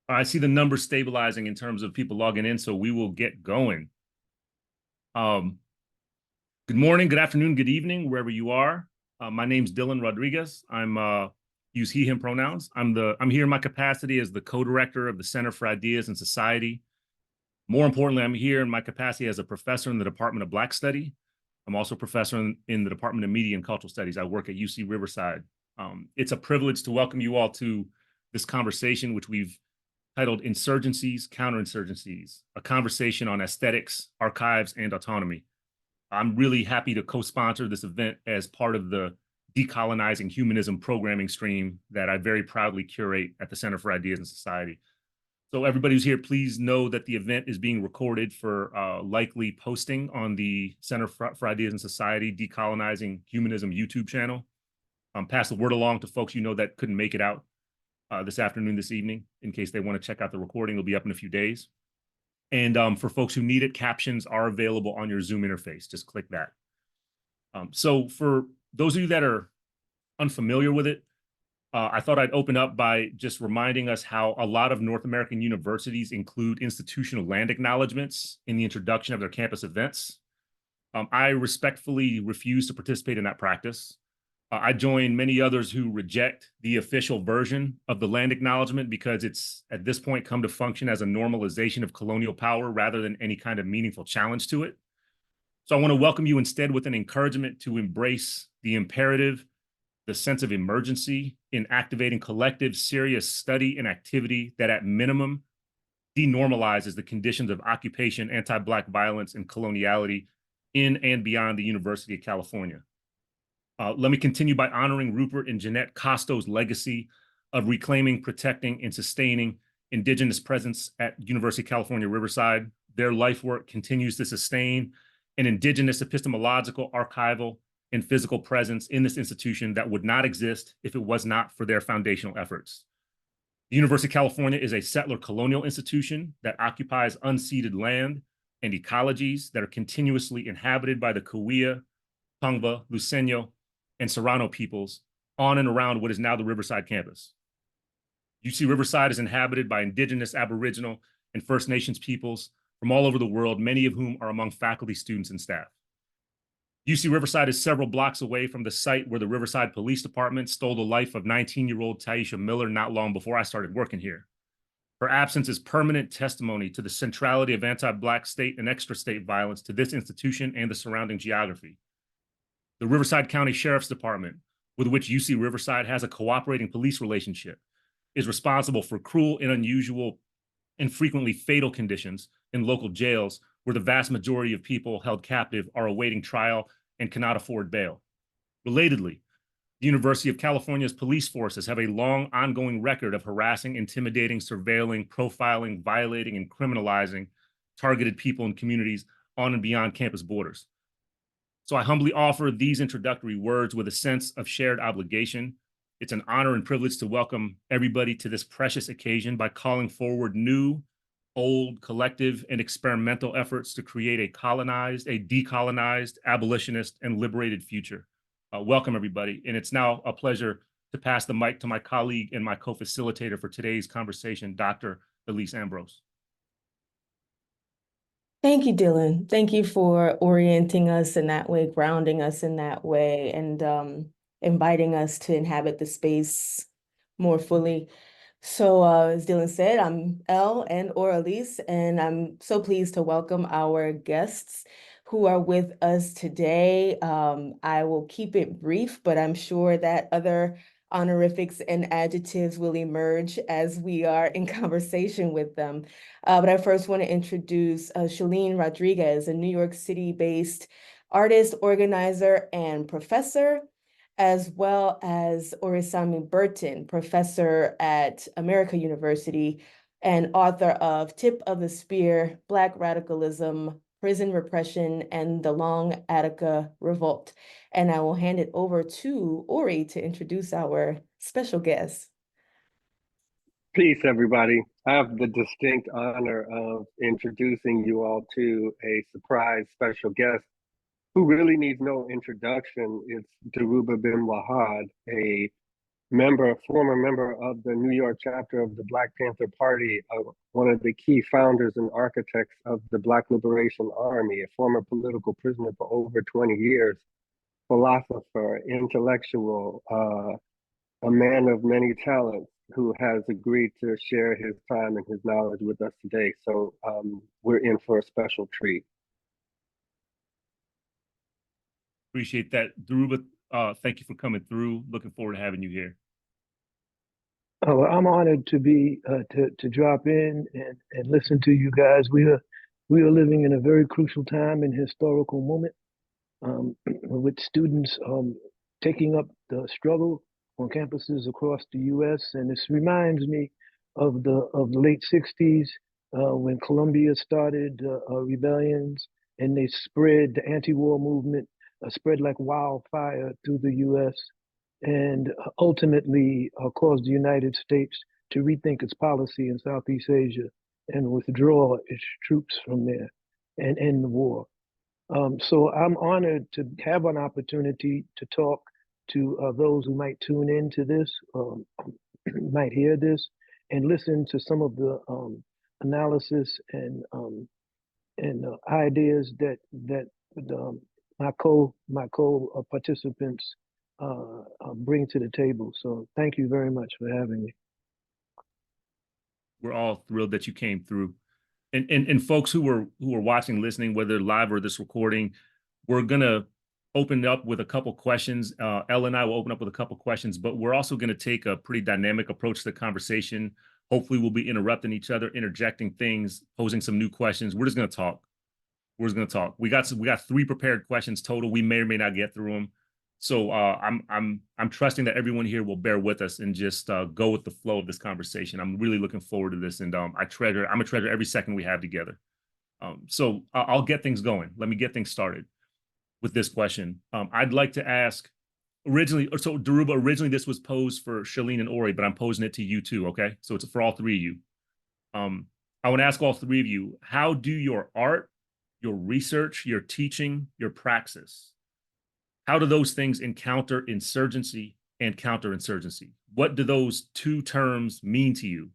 I see the numbers stabilizing in terms of people logging in, so we will get going. Good morning, good afternoon, good evening, wherever you are. My name's Shellyne Rodriguez. I'm use he, him pronouns. I'm here in my capacity as the co-director of the Center for Ideas and Society. More importantly, I'm here in my capacity as a professor in the Department of Black Study. I'm also a professor in the Department of Media and Cultural Studies. I work at UC Riverside. It's a privilege to welcome you all to this conversation, which we've titled Insurgencies, Counterinsurgencies, a conversation on aesthetics, archives, and autonomy. I'm really happy to co-sponsor this event as part of the Decolonizing Humanism programming stream that I very proudly curate at the Center for Ideas and Society. So everybody who's here, please know that the event is being recorded for likely posting on the Center for Ideas and Society Decolonizing Humanism YouTube channel. Pass the word along to folks you know that couldn't make it out this afternoon, this evening, in case they want to check out the recording. It'll be up in a few days. And for folks who need it, captions are available on your Zoom interface. Just click that. So for those of you that are unfamiliar with it, I thought I'd open up by just reminding us how a lot of North American universities include institutional land acknowledgements in the introduction of their campus events. I respectfully refuse to participate in that practice. I join many others who reject the official version of the land acknowledgement because it's at this point come to function as a normalization of colonial power rather than any kind of meaningful challenge to it. So I want to welcome you instead with an encouragement to embrace the imperative, the sense of emergency in activating collective, serious study and activity that at minimum denormalizes the conditions of occupation, anti-Black violence, and coloniality in and beyond the University of California. Let me continue by honoring Rupert and Jeanette Costo's legacy of reclaiming, protecting, and sustaining Indigenous presence at University of California, Riverside. Their life work continues to sustain an Indigenous epistemological, archival, and physical presence in this institution that would not exist if it was not for their foundational efforts. The University of California is a settler colonial institution that occupies unceded land and ecologies that are continuously inhabited by the Cahuilla, Tongva, Luiseño, and Serrano peoples on and around what is now the Riverside campus. UC Riverside is inhabited by Indigenous, Aboriginal, and First Nations peoples from all over the world, many of whom are among faculty, students, and staff. UC Riverside is several blocks away from the site where the Riverside Police Department stole the life of 19-year-old Taisha Miller not long before I started working here. Her absence is permanent testimony to the centrality of anti-Black state and extra-state violence to this institution and the surrounding geography. The Riverside County Sheriff's Department, with which UC Riverside has a cooperating police relationship, is responsible for cruel and unusual and frequently fatal conditions in local jails where the vast majority of people held captive are awaiting trial and cannot afford bail. Relatedly, the University of California's police forces have a long ongoing record of harassing, intimidating, surveilling, profiling, violating, and criminalizing targeted people and communities on and beyond campus borders. So I humbly offer these introductory words with a sense of shared obligation. It's an honor and privilege to welcome everybody to this precious occasion by calling forward new, old, collective, and experimental efforts to create a colonized, a decolonized, abolitionist, and liberated future. Welcome, everybody. And it's now a pleasure to pass the mic to my colleague and my co-facilitator for today's conversation, Dr. Elyse Ambrose. Thank you, Dylan. Thank you for orienting us in that way, grounding us in that way, and inviting us to inhabit the space more fully. So as Dylan said, I'm Elle or Elyse, and I'm so pleased to welcome our guests who are with us today. I will keep it brief, but I'm sure that other honorifics and adjectives will emerge as we are in conversation with them. But I first want to introduce Shellyne Rodriguez, a New York City-based artist, organizer, and professor, as well as Orisanmi Burton, professor at America University and author of Tip of the Spear, Black Radicalism, Prison Repression, and the Long Attica Revolt. And I will hand it over to Ori to introduce our special guest. Peace, everybody. I have the distinct honor of introducing you all to a surprise special guest who really needs no introduction. It's Dhoruba bin Wahad, a former member of the New York chapter of the Black Panther Party, one of the key founders and architects of the Black Liberation Army, a former political prisoner for over 20 years, philosopher, intellectual, a man of many talents who has agreed to share his time and his knowledge with us today. So we're in for a special treat. Appreciate that, Dharuba. Thank you for coming through. Looking forward to having you here. Oh, I'm honored to be to drop in and listen to you guys. We are living in a very crucial time and historical moment, with students taking up the struggle on campuses across the U.S. And this reminds me of the late '60s when Columbia started rebellions, and they spread the anti-war movement, spread like wildfire through the U.S. and ultimately caused the United States to rethink its policy in Southeast Asia and withdraw its troops from there and end the war. So I'm honored to have an opportunity to talk to those who might tune into this, might hear this, and listen to some of the analysis and ideas that my co participants bring to the table. So thank you very much for having me. We're all thrilled that you came through. And folks who are watching, listening, whether live or this recording, we're gonna open up with a couple questions. Ella and I will open up with a couple questions, but we're also gonna take a pretty dynamic approach to the conversation. Hopefully we'll be interrupting each other, interjecting things, posing some new questions. We're just gonna talk. We're just gonna talk. We got 3 prepared questions total. We may or may not get through them. So I'm trusting that everyone here will bear with us and just go with the flow of this conversation. I'm really looking forward to this, and I'm gonna treasure every second we have together. So I'll get things going. Let me get things started with this question. I'd like to ask Dharuba, originally this was posed for Shellyne and Ori, but I'm posing it to you too, okay? So it's for all 3 of you. I want to ask all 3 of you, how do your art, your research, your teaching, your praxis, how do those things encounter insurgency and counterinsurgency? What do those 2 terms mean to you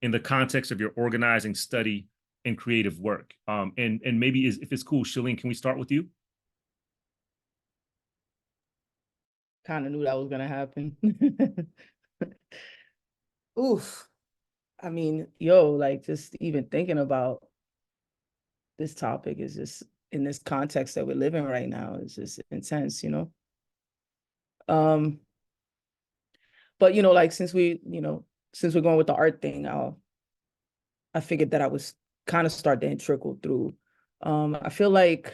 in the context of your organizing, study, and creative work? And maybe if it's cool, Shellyne, can we start with you? Kind of knew that was gonna happen. Oof. I mean, like just even thinking about this topic is just, in this context that we're living right now, is just intense, But like since we're going with the art thing, I figured that I was kind of start to trickle through. I feel like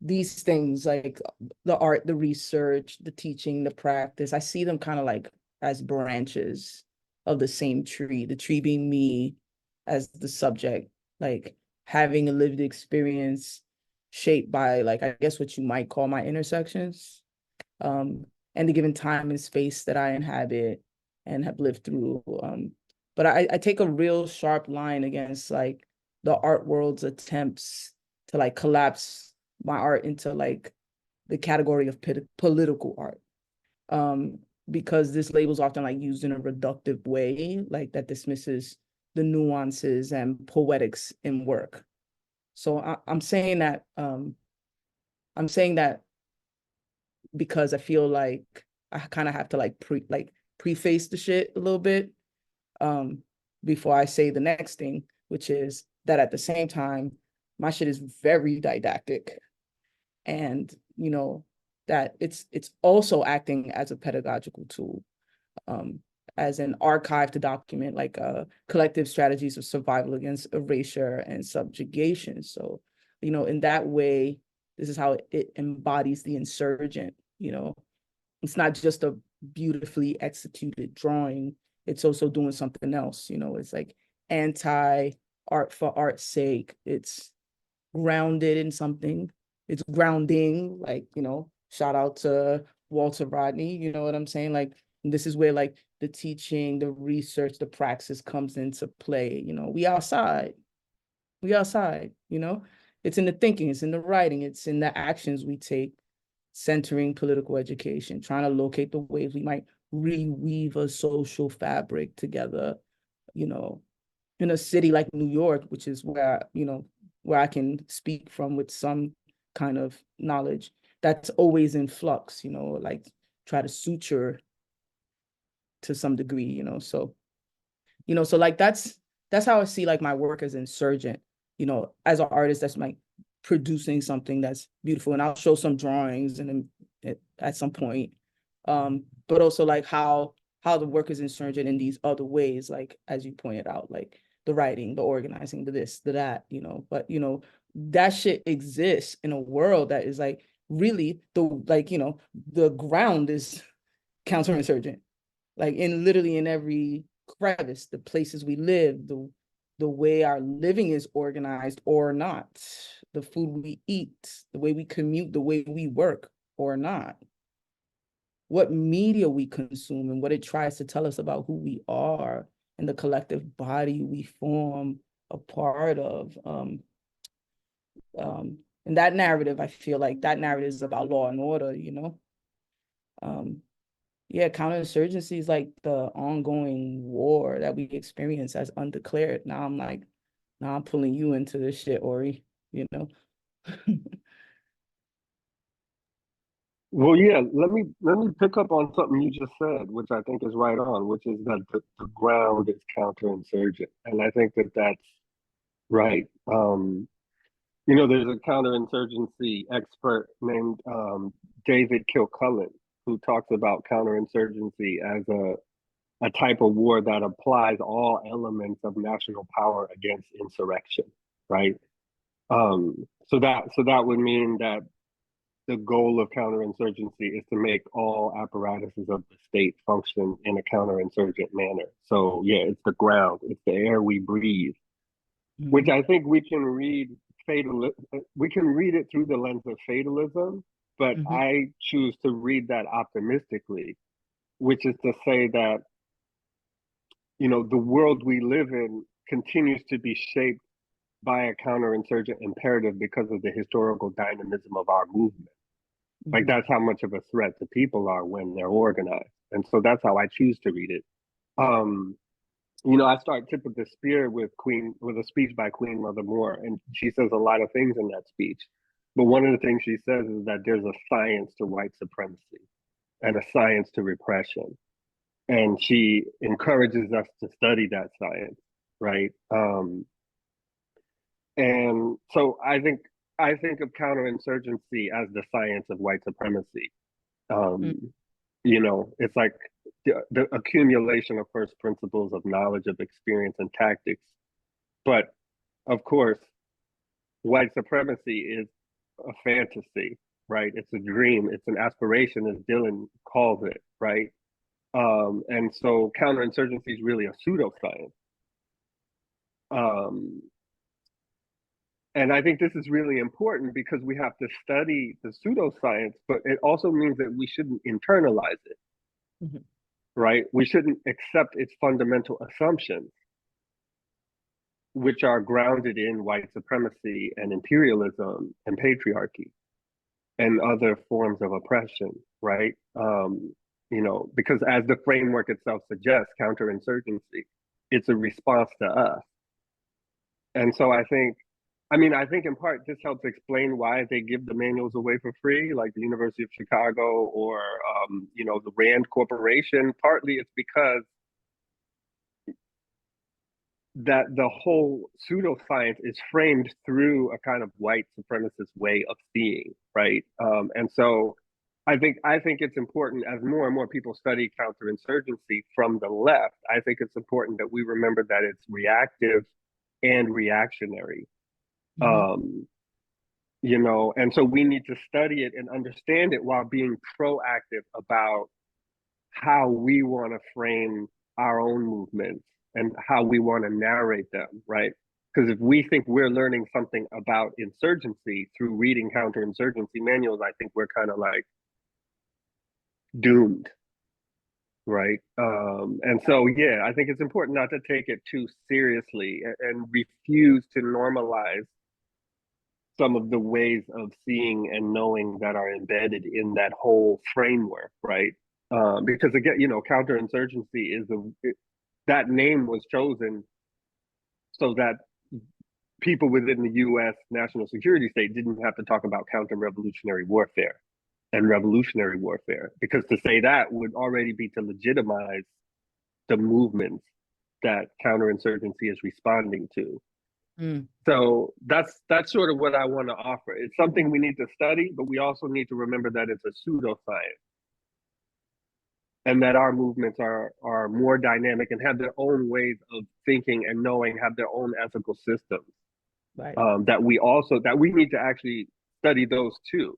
these things, like the art, the research, the teaching, the practice, I see them kind of like as branches of the same tree, the tree being me as the subject, like having a lived experience shaped by, like, I guess what you might call my intersections, and the given time and space that I inhabit and have lived through. But I take a real sharp line against like the art world's attempts to like collapse my art into like the category of political art, because this label is often like used in a reductive way, like that dismisses the nuances and poetics in work. So I'm saying that because I feel like I kind of have to like preface the shit a little bit before I say the next thing, which is that at the same time, my shit is very didactic, and that it's also acting as a pedagogical tool, as an archive to document like collective strategies of survival against erasure and subjugation. So, in that way, this is how it embodies the insurgent. It's not just a beautifully executed drawing, it's also doing something else. It's like anti-art for art's sake. It's grounded in something. It's grounding, like, shout out to Walter Rodney, you know what I'm saying? Like, this is where like the teaching, the research, the praxis comes into play. We outside, it's in the thinking, it's in the writing, it's in the actions we take centering political education, trying to locate the ways we might reweave a social fabric together, you know, in a city like New York, which is where, you know, where I can speak from with some kind of knowledge, that's always in flux, you know, like try to suture to some degree, you know, so like that's how I see like my work as insurgent, you know, as an artist that's like producing something that's beautiful. And I'll show some drawings and then at some point, but also like how the work is insurgent in these other ways, like as you pointed out, like the writing, the organizing, the this, the that, you know, but you know, that shit exists in a world that is like really like, you know, the ground is counterinsurgent, like literally in every crevice, the places we live, the way our living is organized or not, the food we eat, the way we commute, the way we work or not, what media we consume and what it tries to tell us about who we are and the collective body we form a part of. And that narrative, I feel like that narrative is about law and order, you know? Yeah, counterinsurgency is like the ongoing war that we experience as undeclared. Now I'm pulling you into this shit, Ori, you know? Well, yeah, let me pick up on something you just said, which I think is right on, which is that the ground is counterinsurgent. And I think that that's right. You know, there's a counterinsurgency expert named David Kilcullen who talks about counterinsurgency as a type of war that applies all elements of national power against insurrection, right? So that would mean that the goal of counterinsurgency is to make all apparatuses of the state function in a counterinsurgent manner. So yeah, it's the ground, it's the air we breathe, which I think we can read it through the lens of fatalism, but I choose to read that optimistically, which is to say that, you know, the world we live in continues to be shaped by a counterinsurgent imperative because of the historical dynamism of our movement. Like that's how much of a threat the people are when they're organized. And so that's how I choose to read it. You know, I start Tip of the Spear with a speech by Queen Mother Moore, and she says a lot of things in that speech. But one of the things she says is that there's a science to white supremacy and a science to repression. And she encourages us to study that science, right? And so I think of counterinsurgency as the science of white supremacy. You know, it's like the accumulation of first principles of knowledge, of experience and tactics. But of course, white supremacy is a fantasy, right? It's a dream, it's an aspiration, as Dylan calls it, right? And so counterinsurgency is really a pseudoscience. And I think this is really important because we have to study the pseudoscience, but it also means that we shouldn't internalize it, right? We shouldn't accept its fundamental assumptions, which are grounded in white supremacy and imperialism and patriarchy and other forms of oppression, right? You know, because as the framework itself suggests, counterinsurgency, it's a response to us. And so I think in part this helps explain why they give the manuals away for free, like the University of Chicago or, you know, the Rand Corporation. Partly it's because that the whole pseudoscience is framed through a kind of white supremacist way of seeing, right? And so I think it's important, as more and more people study counterinsurgency from the left, I think it's important that we remember that it's reactive and reactionary. You know, and so we need to study it and understand it while being proactive about how we want to frame our own movements and how we want to narrate them, right? Because if we think we're learning something about insurgency through reading counterinsurgency manuals, I think we're kind of like doomed, right? And so, yeah, I think it's important not to take it too seriously and refuse to normalize some of the ways of seeing and knowing that are embedded in that whole framework, right? Because again, counterinsurgency that name was chosen so that people within the U.S. national security state didn't have to talk about counter-revolutionary warfare and revolutionary warfare, because to say that would already be to legitimize the movements that counterinsurgency is responding to. So that's sort of what I want to offer. It's something we need to study, but we also need to remember that it's a pseudoscience, and that our movements are more dynamic and have their own ways of thinking and knowing, have their own ethical systems. Right. That we need to actually study those too.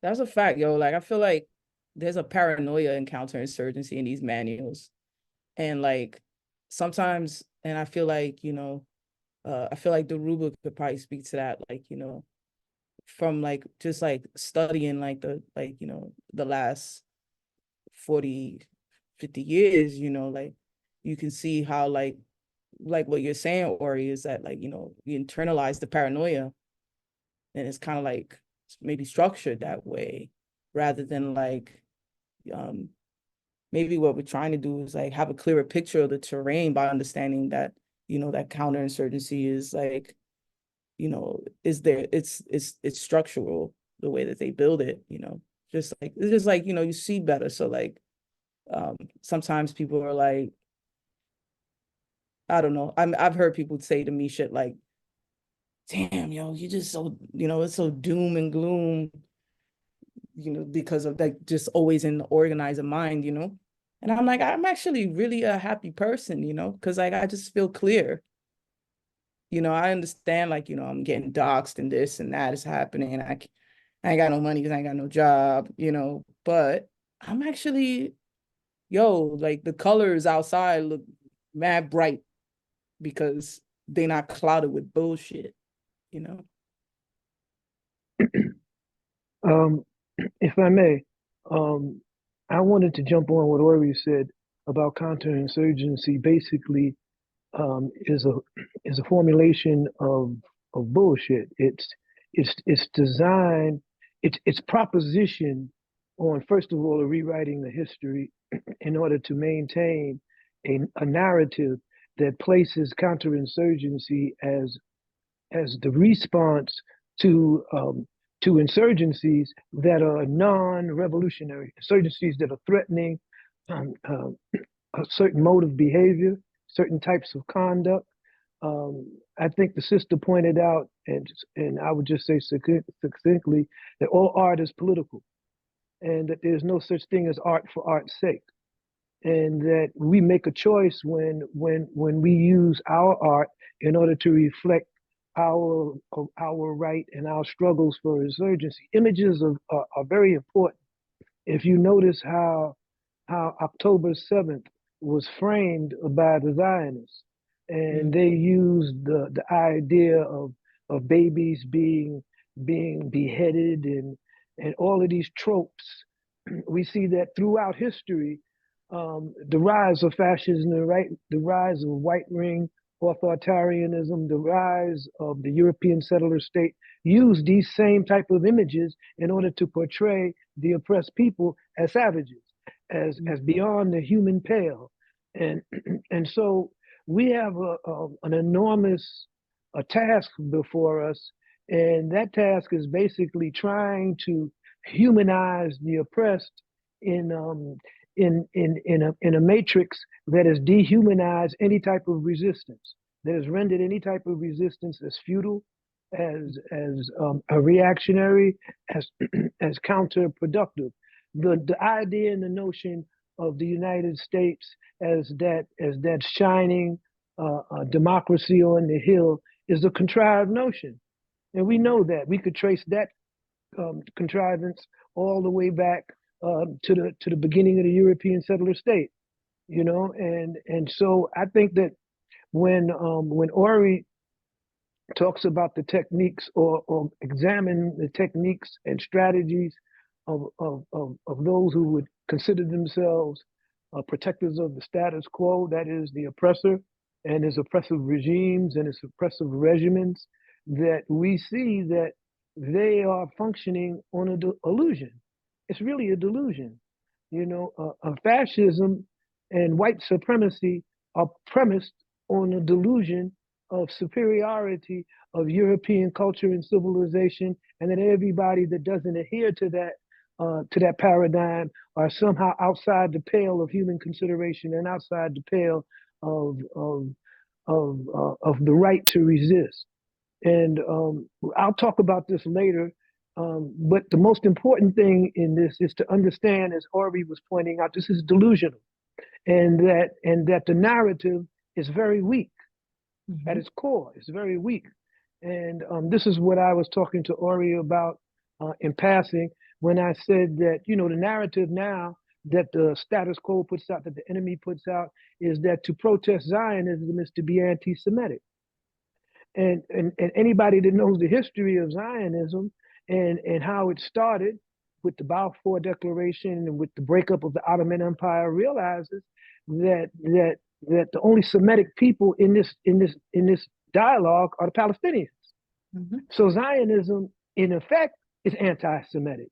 That's a fact, yo. Like, I feel like there's a paranoia in counterinsurgency in these manuals. And like sometimes, and I feel like, I feel like Dhoruba could probably speak to that, like, from like just like studying like the last 40, 50 years, like you can see how like what you're saying, Ori, is that like, you internalize the paranoia, and it's kind of like maybe structured that way, rather than like maybe what we're trying to do is like have a clearer picture of the terrain by understanding that, that counterinsurgency is like, it's structural, the way that they build it, it's just like, you see better. So like sometimes people are like, I don't know, I've heard people say to me shit like, damn, yo, you just so, it's so doom and gloom, because of like just always in the organizer mind, and I'm like, I'm actually really a happy person, because like I just feel clear. I understand, like, I'm getting doxxed and this and that is happening, and I ain't got no money because I ain't got no job, but I'm actually, like the colors outside look mad bright because they're not clouded with bullshit, If I may, I wanted to jump on what Ori said about counterinsurgency. Basically, is a formulation of bullshit. It's designed. It's proposition on, first of all, rewriting the history in order to maintain a narrative that places counterinsurgency as the response to insurgencies that are non-revolutionary, insurgencies that are threatening a certain mode of behavior, certain types of conduct. I think the sister pointed out, and I would just say succinctly, that all art is political, and that there's no such thing as art for art's sake, and that we make a choice when we use our art in order to reflect our right and our struggles for insurgency. Images are very important. If you notice how October 7th was framed by the Zionists, and they used the idea of babies being beheaded and all of these tropes. We see that throughout history, the rise of fascism, the rise of white ring authoritarianism, the rise of the European settler state used these same type of images in order to portray the oppressed people as savages, as beyond the human pale. And so we have an enormous task before us, and that task is basically trying to humanize the oppressed in a matrix that has dehumanized any type of resistance, that has rendered any type of resistance as futile, as a reactionary, as counterproductive. The idea and the notion of the United States as that shining democracy on the hill is a contrived notion, and we know that. We could trace that contrivance all the way back to the beginning of the European settler state, and so I think that when Ori talks about the techniques or examine the techniques and strategies of those who would consider themselves protectors of the status quo, that is the oppressor, and its oppressive regimes and its oppressive regimens, that we see that they are functioning on an illusion. It's really a delusion. You know, fascism and white supremacy are premised on a delusion of superiority of European culture and civilization, and that everybody that doesn't adhere to that paradigm are somehow outside the pale of human consideration and outside the pale of the right to resist. And I'll talk about this later. But the most important thing in this is to understand, as Ori was pointing out, this is delusional, and that the narrative is very weak at its core. It's very weak, and this is what I was talking to Ori about in passing when I said that, you know, the narrative now that the status quo puts out, that the enemy puts out, is that to protest Zionism is to be anti-Semitic. And anybody that knows the history of Zionism and how it started with the Balfour Declaration and with the breakup of the Ottoman Empire realizes that the only Semitic people in this dialogue are the Palestinians. So Zionism, in effect, is anti-Semitic.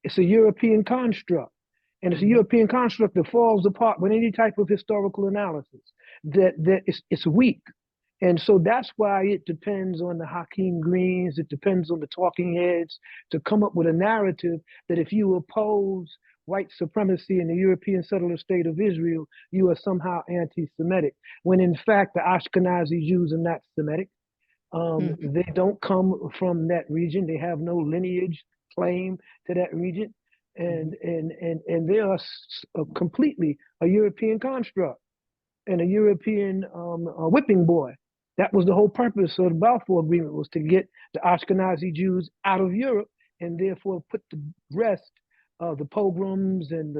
It's a European construct. And it's a European construct that falls apart with any type of historical analysis, that it's weak. And so that's why it depends on the Hakeem Greens, it depends on the talking heads to come up with a narrative that if you oppose white supremacy in the European settler state of Israel, you are somehow anti-Semitic, when in fact the Ashkenazi Jews are not Semitic. They don't come from that region. They have no lineage claim to that region. And they are completely a European construct and a European whipping boy. That was the whole purpose of the Balfour Agreement, was to get the Ashkenazi Jews out of Europe and therefore put the rest of the pogroms and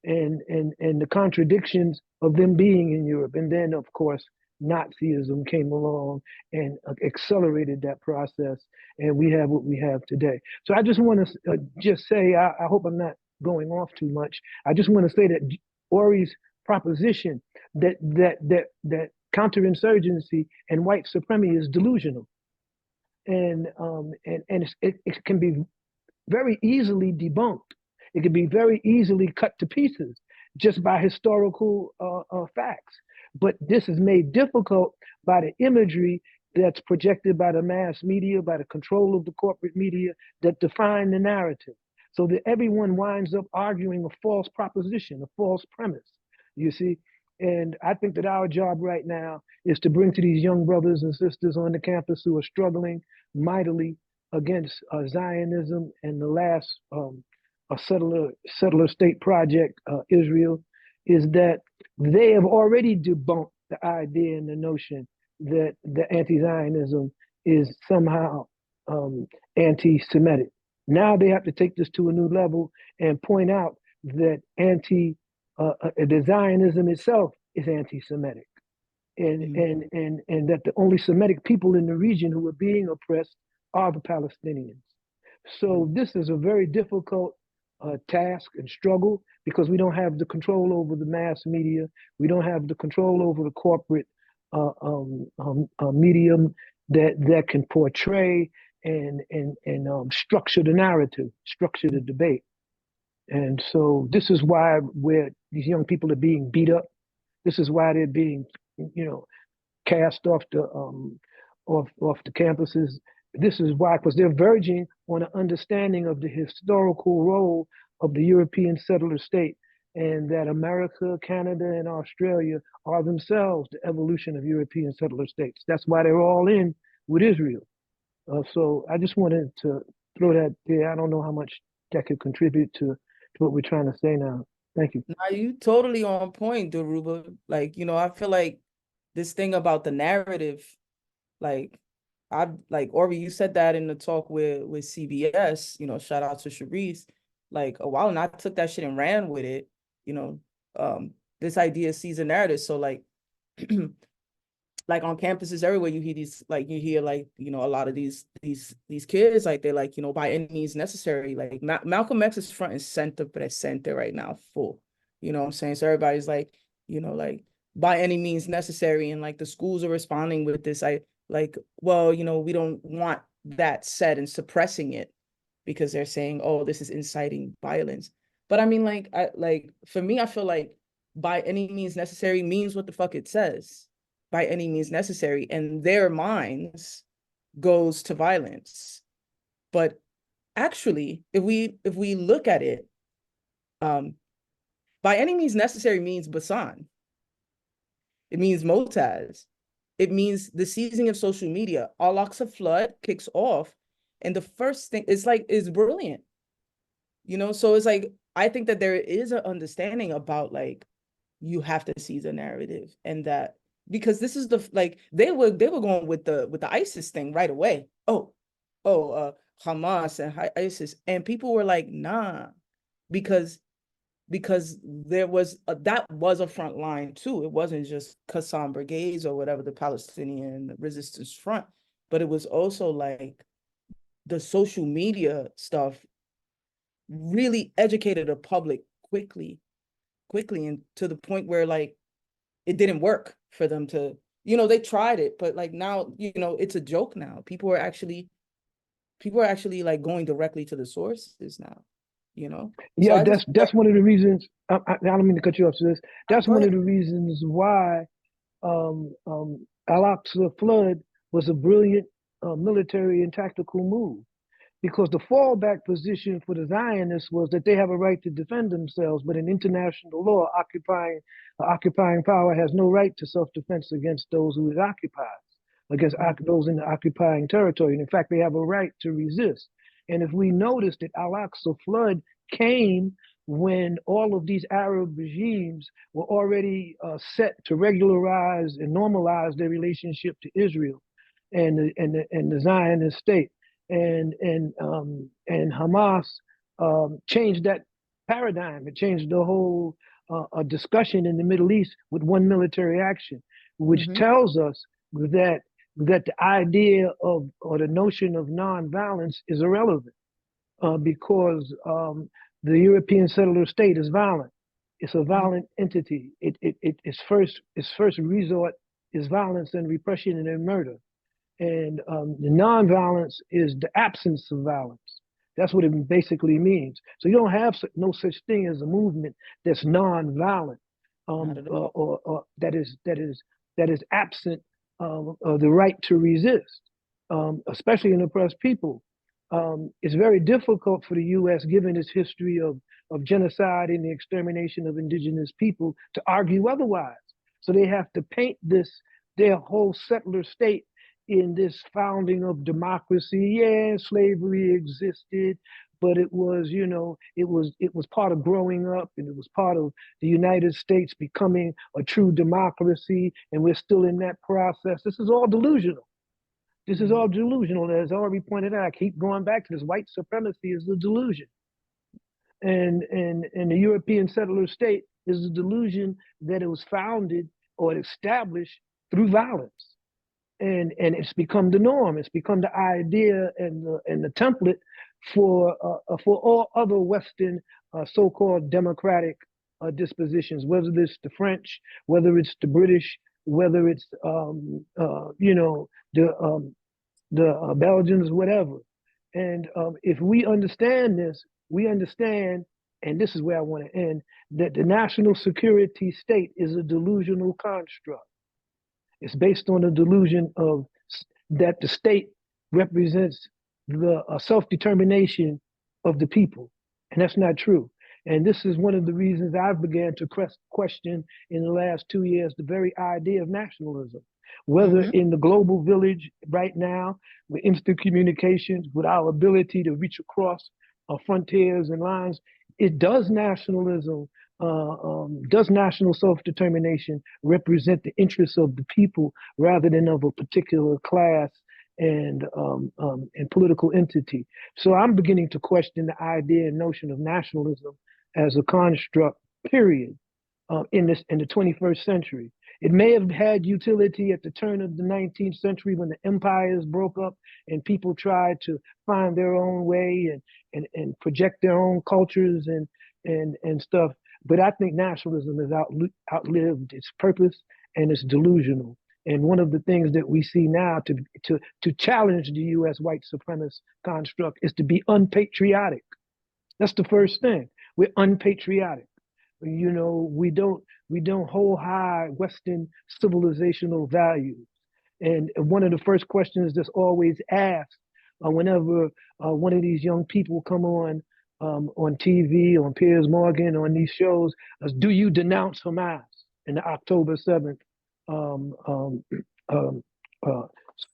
the contradictions of them being in Europe. And then, of course, Nazism came along and accelerated that process, and we have what we have today. So I just want to just say, I hope I'm not going off too much. I just want to say that Ori's proposition that counterinsurgency and white supremacy is delusional, and it can be very easily debunked. It can be very easily cut to pieces just by historical facts. But this is made difficult by the imagery that's projected by the mass media, by the control of the corporate media that define the narrative, so that everyone winds up arguing a false proposition, a false premise, you see. And I think that our job right now is to bring to these young brothers and sisters on the campus who are struggling mightily against Zionism and the last settler state project, Israel, is that they have already debunked the idea and the notion that the anti-Zionism is somehow anti-Semitic. Now they have to take this to a new level and point out that the Zionism itself is anti-Semitic, and that the only Semitic people in the region who are being oppressed are the Palestinians. So this is a very difficult task and struggle, because we don't have the control over the mass media, we don't have the control over the corporate medium that can portray and structure the narrative, structure the debate. And so this is why these young people are being beat up. This is why they're being, cast off the campuses. This is why, because they're verging on an understanding of the historical role of the European settler state, and that America, Canada, and Australia are themselves the evolution of European settler states. That's why they're all in with Israel. So I just wanted to throw that there. I don't know how much that could contribute to what we're trying to say now. Thank you. Now you totally on point, Daruba. Like, I feel like this thing about the narrative, like Ori, you said that in the talk with CBS, shout out to Sharice, like a while, and I took that shit and ran with it, this idea sees a narrative. So like, like on campuses everywhere, you hear a lot of these kids, like they're like, by any means necessary, like Malcolm X is front and center right now, full, you know what I'm saying? So everybody's like, like by any means necessary, and like the schools are responding with this, well, you know, we don't want that said and suppressing it because they're saying, oh, this is inciting violence. But I mean, for me, I feel like by any means necessary means what the fuck it says, by any means necessary, and their minds goes to violence. But actually, if we look at it, by any means necessary means Basan. It means Motaz. It means the seizing of social media. Al-Aqsa flood kicks off, and the first thing is brilliant. You know, so it's like, I think that there is an understanding about like, you have to seize a narrative, and that because this is they were going with the ISIS thing right away. Hamas and ISIS, and people were like, nah, because there was that was a front line too. It wasn't just Qassam Brigades or whatever, the Palestinian Resistance Front, but it was also like the social media stuff really educated the public quickly, and to the point where like it didn't work for them to, you know, they tried it, but like now, you know, it's a joke now. People are actually like going directly to the sources now, you know? Yeah, that's one of the reasons. I don't mean to cut you off, sis. That's one of the reasons why Al-Aqsa flood was a brilliant military and tactical move, because the fallback position for the Zionists was that they have a right to defend themselves, but in international law, occupying power has no right to self-defense against those who it occupies, against those in the occupying territory. And in fact, they have a right to resist. And if we notice that Al-Aqsa flood came when all of these Arab regimes were already set to regularize and normalize their relationship to Israel and the Zionist state. And Hamas changed that paradigm. It changed the whole discussion in the Middle East with one military action, which tells us that the idea of, or the notion of nonviolence is irrelevant, because the European settler state is violent. It's a violent entity. Its first resort is violence and repression and murder. And the nonviolence is the absence of violence. That's what it basically means. So you don't have no such thing as a movement that's nonviolent, or that is absent of the right to resist, especially in oppressed people. It's very difficult for the U.S., given its history of genocide and the extermination of indigenous people, to argue otherwise. So they have to paint their whole settler state in this founding of democracy. Yeah, slavery existed, but it was, you know, it was part of growing up, and it was part of the United States becoming a true democracy, and we're still in that process. This is all delusional. This is all delusional. As already pointed out, I keep going back to this: white supremacy is a delusion. And the European settler state is a delusion that it was founded or established through violence. And it's become the norm. It's become the idea and the template for all other Western so-called democratic dispositions, whether it's the French, whether it's the British, whether it's the Belgians, whatever. And if we understand this, we understand, and this is where I want to end, that the national security state is a delusional construct. It's based on the delusion of that the state represents the self-determination of the people, and that's not true. And this is one of the reasons I've began to question in the last 2 years the very idea of nationalism. Whether in the global village right now, with instant communications, with our ability to reach across frontiers and lines, does national self-determination represent the interests of the people rather than of a particular class and political entity? So I'm beginning to question the idea and notion of nationalism as a construct, period, in the 21st century. It may have had utility at the turn of the 19th century when the empires broke up and people tried to find their own way and project their own cultures and stuff. but I think nationalism has outlived its purpose, and it's delusional. And one of the things that we see now to challenge the U.S. white supremacist construct is to be unpatriotic. That's the first thing. We're unpatriotic. You know, we don't hold high Western civilizational values. And one of the first questions that's always asked whenever one of these young people come on TV, on Piers Morgan, on these shows, is, do you denounce Hamas in the October 7th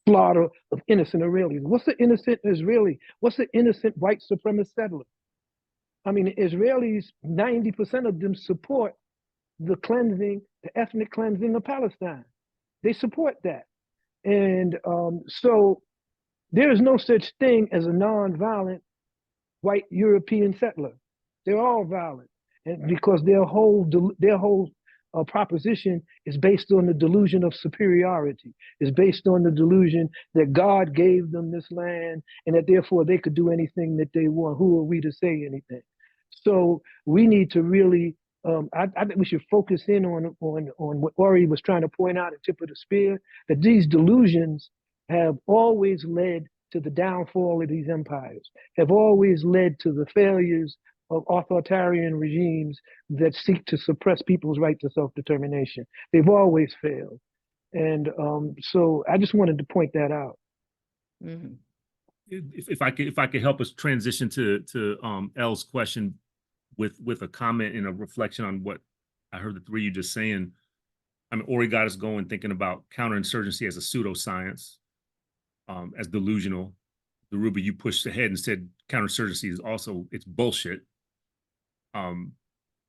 slaughter of innocent Israelis? What's an innocent Israeli? What's an innocent white supremacist settler? I mean, the Israelis, 90% of them support the ethnic cleansing of Palestine. They support that. And so there is no such thing as a non-violent white European settler. They're all violent, and because their whole proposition is based on the delusion of superiority. It's based on the delusion that God gave them this land and that therefore they could do anything that they want. Who are we to say anything? So we need to really, I think we should focus in on what Ori was trying to point out at tip of the spear, that these delusions have always led to the downfall of these empires, have always led to the failures of authoritarian regimes that seek to suppress people's right to self-determination. They've always failed. And so I just wanted to point that out. Mm-hmm. If I could help us transition to Elle's question with a comment and a reflection on what I heard the three of you just saying. I mean, Ori got us going thinking about counterinsurgency as a pseudoscience, as delusional. Dhoruba, you pushed ahead and said counterinsurgency is also, it's bullshit. And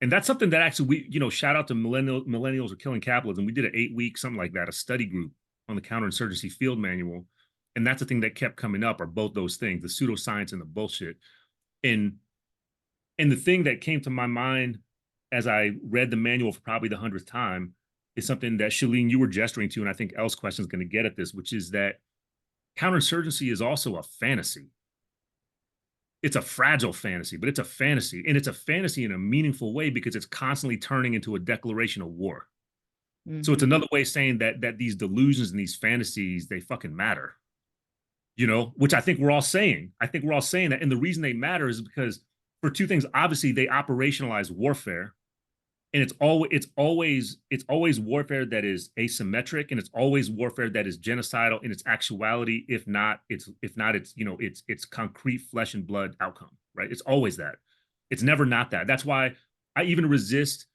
that's something that actually shout out to Millennials Are Killing Capitalism. We did an 8-week, something like that, a study group on the counterinsurgency field manual. And that's the thing that kept coming up, are both those things, the pseudoscience and the bullshit. And the thing that came to my mind as I read the manual for probably the 100th time is something that, Shellyne, you were gesturing to, and I think Elle's question is going to get at this, which is that counterinsurgency is also a fantasy. It's a fragile fantasy, but it's a fantasy. And it's a fantasy in a meaningful way because it's constantly turning into a declaration of war. Mm-hmm. So it's another way of saying that these delusions and these fantasies, they fucking matter. Which I think we're all saying. I think we're all saying that. And the reason they matter is because for two things. Obviously, they operationalize warfare. And it's always warfare that is asymmetric, and it's always warfare that is genocidal in its actuality, if not its concrete flesh and blood outcome, right? It's always that. It's never not that. That's why I even resist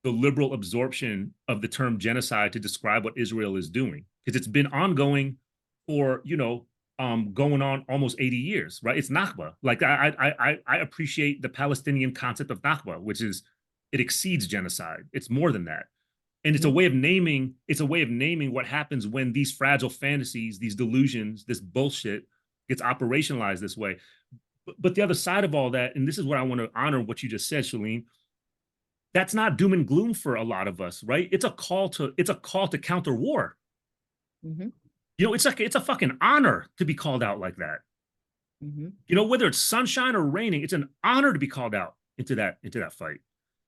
the liberal absorption of the term genocide to describe what Israel is doing, because it's been ongoing for going on almost 80 years, right? It's Nakba. Like I appreciate the Palestinian concept of Nakba, which is, it exceeds genocide. It's more than that. And it's a way of naming, what happens when these fragile fantasies, these delusions, this bullshit gets operationalized this way. But the other side of all that, and this is what I want to honor what you just said, Shellyne, that's not doom and gloom for a lot of us, right? It's a call to counter war. Mm-hmm. It's a fucking honor to be called out like that. Mm-hmm. Whether it's sunshine or raining, it's an honor to be called out into that fight.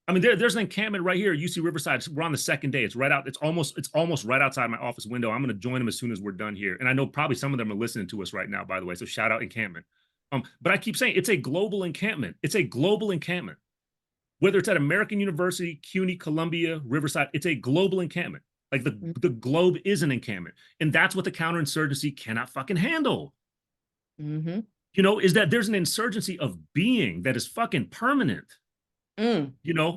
I mean, there's an encampment right here at UC Riverside. We're on the second day. It's right out. It's almost right outside my office window. I'm going to join them as soon as we're done here. And I know probably some of them are listening to us right now, by the way. So shout out encampment. But I keep saying it's a global encampment. It's a global encampment. Whether it's at American University, CUNY, Columbia, Riverside, it's a global encampment. Like the globe is an encampment. And that's what the counterinsurgency cannot fucking handle. Mm-hmm. Is that there's an insurgency of being that is fucking permanent. And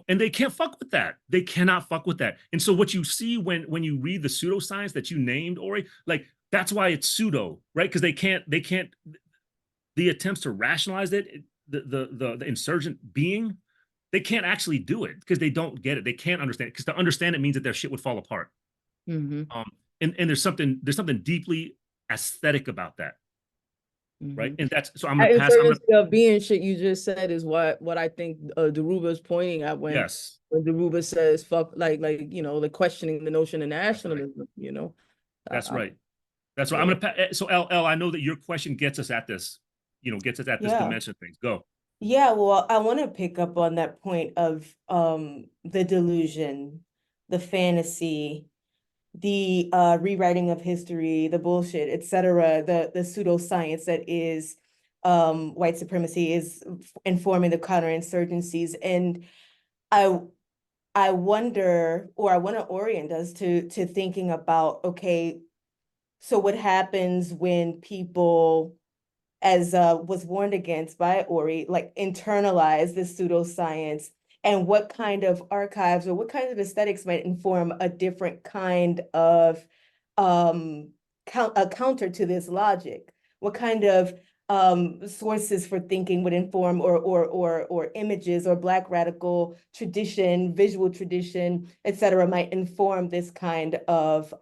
they can't fuck with that. They cannot fuck with that. And so what you see when you read the pseudoscience that you named, Ori, like that's why it's pseudo, right? Because they can't, the attempts to rationalize it, the insurgent being, they can't actually do it because they don't get it. They can't understand it, because to understand it means that their shit would fall apart. Mm-hmm. And there's something deeply aesthetic about that. Mm-hmm. Right. And that's so I'm gonna pass of being shit you just said is what I think Dhoruba is pointing at when Dhoruba says fuck like the questioning the notion of nationalism. That's right. That's right. I'm gonna so Elle, I know that your question gets us at this, this dimension of things. Go. Yeah, well, I want to pick up on that point of the delusion, the fantasy, the rewriting of history, the bullshit, etc., the pseudoscience that is white supremacy is informing the counterinsurgencies. And I I wonder, or I want to orient us to thinking about, okay, so what happens when people, as was warned against by Ori, like internalize this pseudoscience, and what kind of archives or what kinds of aesthetics might inform a different kind of a counter to this logic? What kind of sources for thinking would inform, or images or Black radical tradition, visual tradition, et cetera, might inform this kind of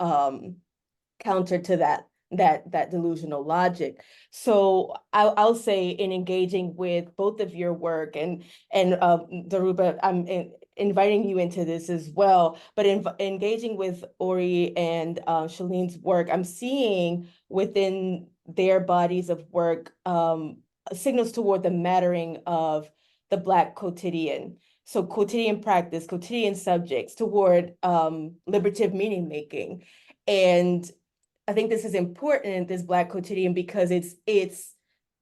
counter to that delusional logic. So I'll say, in engaging with both of your work, and Daruba, I'm inviting you into this as well, but engaging with Ori and Shellyne's work, I'm seeing within their bodies of work signals toward the mattering of the Black quotidian. So quotidian practice, quotidian subjects toward liberative meaning making. And I think this is important, this Black quotidian, because it's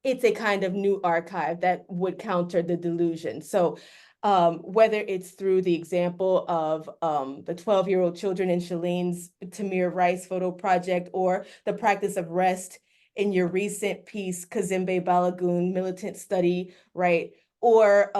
a kind of new archive that would counter the delusion. So whether it's through the example of the 12-year-old children in Shellyne's Tamir Rice photo project, or the practice of rest in your recent piece, Kazembe Balagoon, Militant Study, right? Or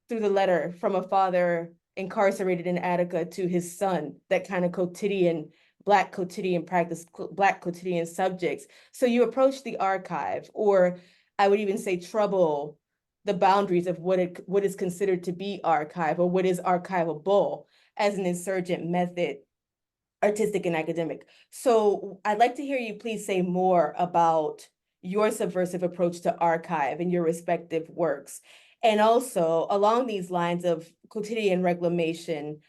through the letter from a father incarcerated in Attica to his son, that kind of quotidian, Black quotidian practice, Black quotidian subjects. So you approach the archive, or I would even say trouble the boundaries of what is considered to be archive, or what is archivable, as an insurgent method, artistic and academic. So I'd like to hear you please say more about your subversive approach to archive in your respective works. And also, along these lines of quotidian reclamation,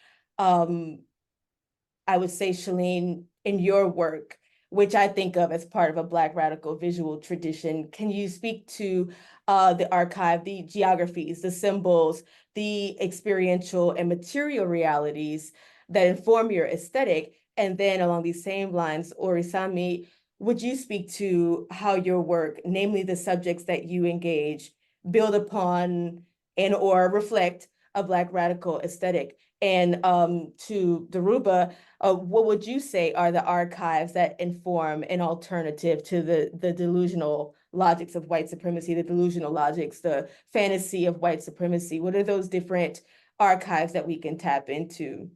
I would say, Shellyne, in your work, which I think of as part of a Black radical visual tradition, can you speak to the archive, the geographies, the symbols, the experiential and material realities that inform your aesthetic? And then along these same lines, Orisanmi, would you speak to how your work, namely the subjects that you engage, build upon and or reflect a Black radical aesthetic? And to Daruba, what would you say are the archives that inform an alternative to the delusional logics of white supremacy, the delusional logics, the fantasy of white supremacy? What are those different archives that we can tap into?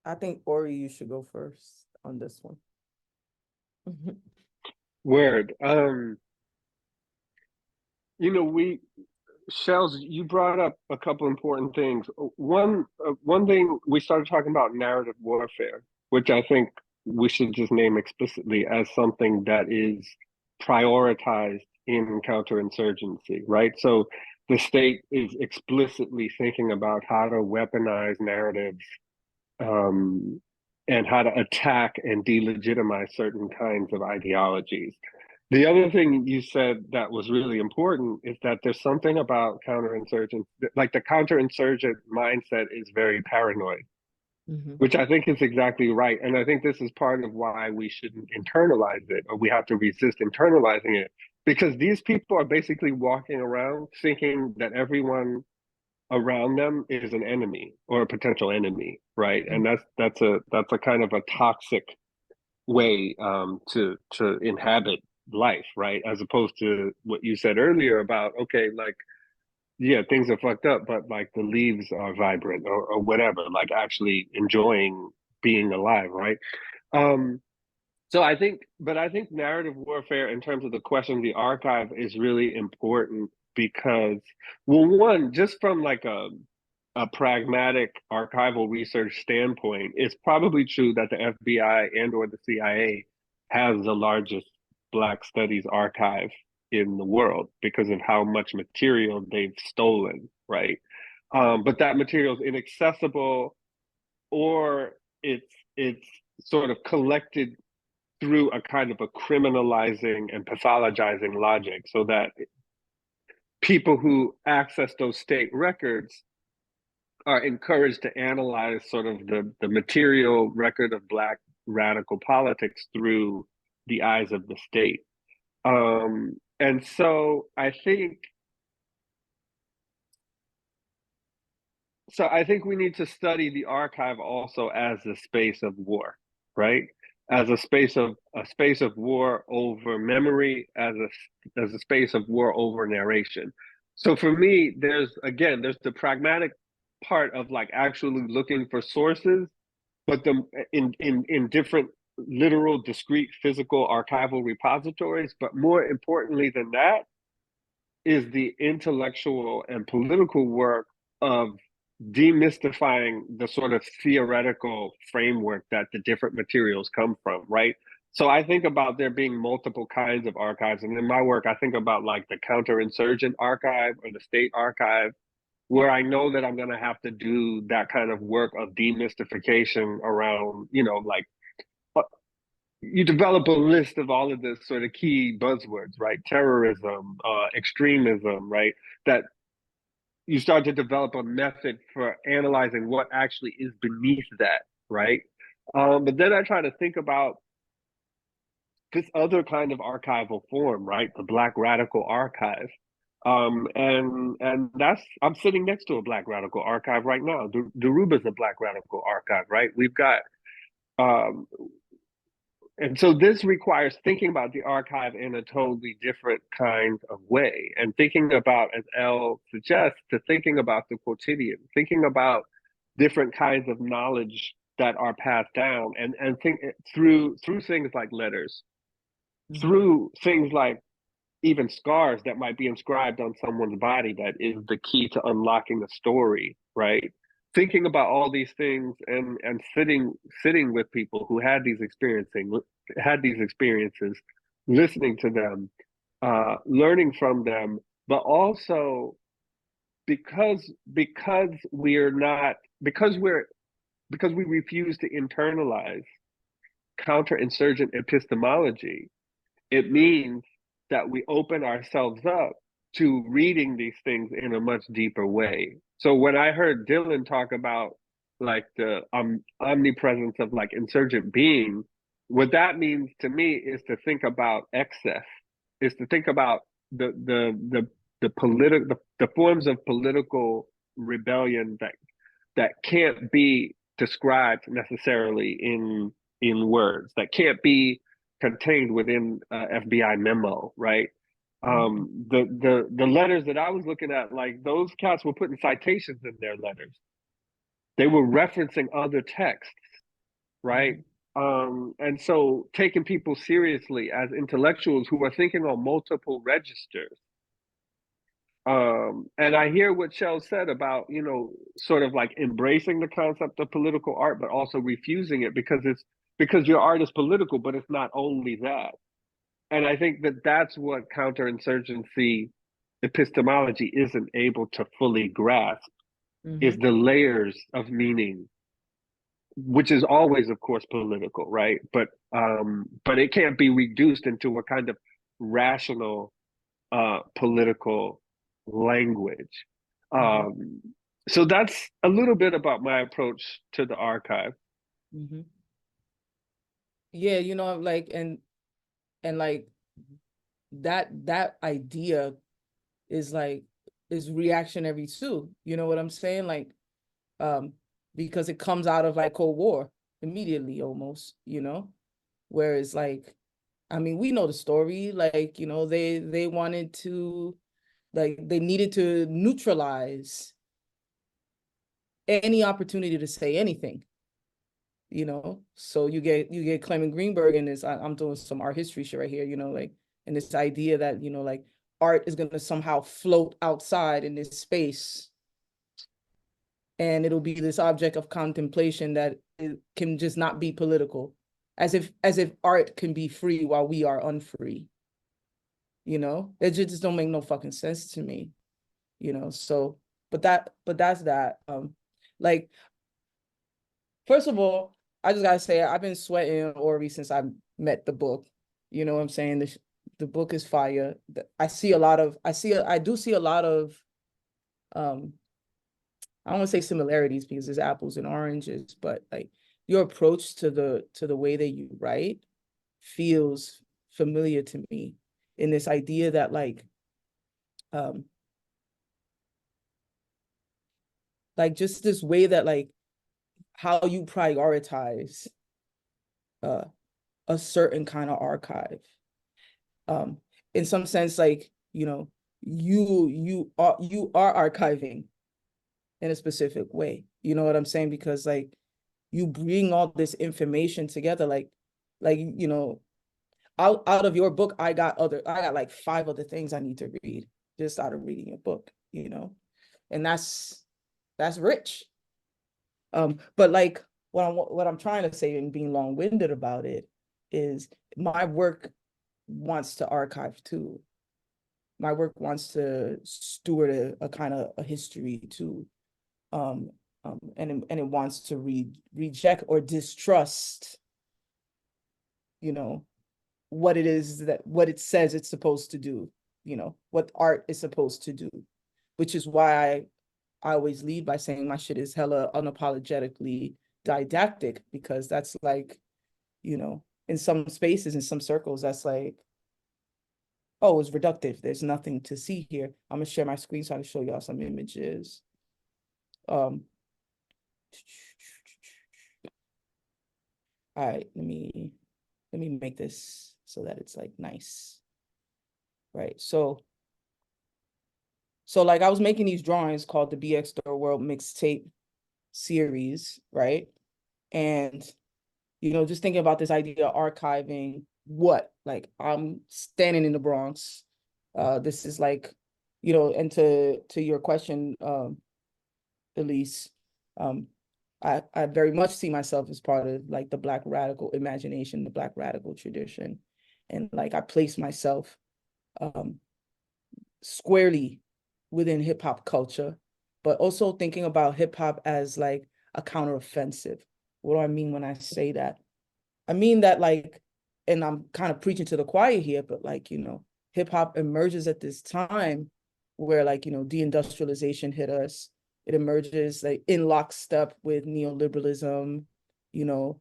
I think, Ori, you should go first on this one. Word. Shells, you brought up a couple important things. One thing, we started talking about narrative warfare, which I think we should just name explicitly as something that is prioritized in counterinsurgency, right? So the state is explicitly thinking about how to weaponize narratives, and how to attack and delegitimize certain kinds of ideologies. The other thing you said that was really important is that there's something about counterinsurgent, like the counterinsurgent mindset is very paranoid, which I think is exactly right. And I think this is part of why we shouldn't internalize it, or we have to resist internalizing it, because these people are basically walking around thinking that everyone around them is an enemy or a potential enemy, right? And that's a kind of a toxic way to inhabit life, right? As opposed to what you said earlier about, okay, like, yeah, things are fucked up, but like the leaves are vibrant, or whatever, like actually enjoying being alive, right? So I think narrative warfare, in terms of the question of the archive, is really important because, well, one, just from like a pragmatic archival research standpoint, it's probably true that the FBI and or the CIA has the largest Black studies archive in the world because of how much material they've stolen, right? But that material is inaccessible, or it's sort of collected through a kind of a criminalizing and pathologizing logic, so that people who access those state records are encouraged to analyze sort of the material record of Black radical politics through the eyes of the state. And so I think we need to study the archive also as a space of war, right? As a space of war over memory, as a space of war over narration. So for me, there's the pragmatic part of like actually looking for sources, but in different literal, discrete, physical archival repositories. But more importantly than that is the intellectual and political work of demystifying the sort of theoretical framework that the different materials come from, right? So I think about there being multiple kinds of archives. And in my work, I think about like the counterinsurgent archive or the state archive, where I know that I'm going to have to do that kind of work of demystification around, like you develop a list of all of the sort of key buzzwords, right? Terrorism, extremism, right? That you start to develop a method for analyzing what actually is beneath that, right? But then I try to think about this other kind of archival form, right? The Black Radical Archive. And that's, I'm sitting next to a Black Radical Archive right now. Daruba's a Black Radical Archive, right? We've got, and so this requires thinking about the archive in a totally different kind of way, and thinking about, as Elle suggests, to thinking about the quotidian, thinking about different kinds of knowledge that are passed down, and think through things like letters, through things like even scars that might be inscribed on someone's body that is the key to unlocking a story, right? Thinking about all these things and sitting with people who had these experiences, listening to them, learning from them, but also because we refuse to internalize counterinsurgent epistemology, it means that we open ourselves up to reading these things in a much deeper way. So when I heard Dylan talk about like the omnipresence of like insurgent being, what that means to me is to think about excess, is to think about the forms of political rebellion that can't be described necessarily in words, that can't be contained within FBI memo, right? The letters that I was looking at, like those cats were putting citations in their letters. They were referencing other texts, right? And so taking people seriously as intellectuals who are thinking on multiple registers. And I hear what Shell said about, sort of like embracing the concept of political art, but also refusing it because your art is political, but it's not only that. And I think that that's what counterinsurgency epistemology isn't able to fully grasp, is the layers of meaning, which is always, of course, political, right? But it can't be reduced into a kind of rational political language. So that's a little bit about my approach to the archive. Yeah, like, and like that idea is reactionary too. You know what I'm saying? Like, because it comes out of like Cold War immediately almost, whereas like, I mean, we know the story, like, they wanted to, like, they needed to neutralize any opportunity to say anything, so you get Clement Greenberg in this, I'm doing some art history shit right here, like, and this idea that, like, art is going to somehow float outside in this space, and it'll be this object of contemplation that it can just not be political, as if art can be free while we are unfree. It just don't make no fucking sense to me. So, but that's that. Like, first of all, I just gotta say, I've been sweating Ori since I met the book. You know what I'm saying? The book is fire. I do see a lot of, I don't want to say similarities because there's apples and oranges, but like your approach to the way that you write feels familiar to me, in this idea that like just this way that like how you prioritize a certain kind of archive. In some sense, like, you know, you are archiving in a specific way. You know what I'm saying? Because like you bring all this information together, like, you know, out of your book, I got like 5 other things I need to read just out of reading your book, you know, and that's rich. But like what I'm trying to say, and being long-winded about it, is my work wants to archive too. My work wants to steward a kind of a history too. And it wants to reject or distrust, you know, what it says it's supposed to do, you know, what art is supposed to do, which is why I always lead by saying my shit is hella unapologetically didactic, because that's like, you know, in some spaces, in some circles, that's like, oh, it's reductive. There's nothing to see here. I'm gonna share my screen so I can show y'all some images. All right, let me make this so that it's like nice. Right. So like I was making these drawings called the BX Third World Mixtape series, right? And, you know, just thinking about this idea of archiving what? Like, I'm standing in the Bronx. This is like, you know, and to your question, Elyse, I very much see myself as part of like the Black radical imagination, the Black radical tradition. And like I place myself squarely within hip hop culture, but also thinking about hip hop as like a counteroffensive. What do I mean when I say that? I mean that like, and I'm kind of preaching to the choir here, but like, you know, hip hop emerges at this time where like, you know, deindustrialization hit us. It emerges like in lockstep with neoliberalism, you know,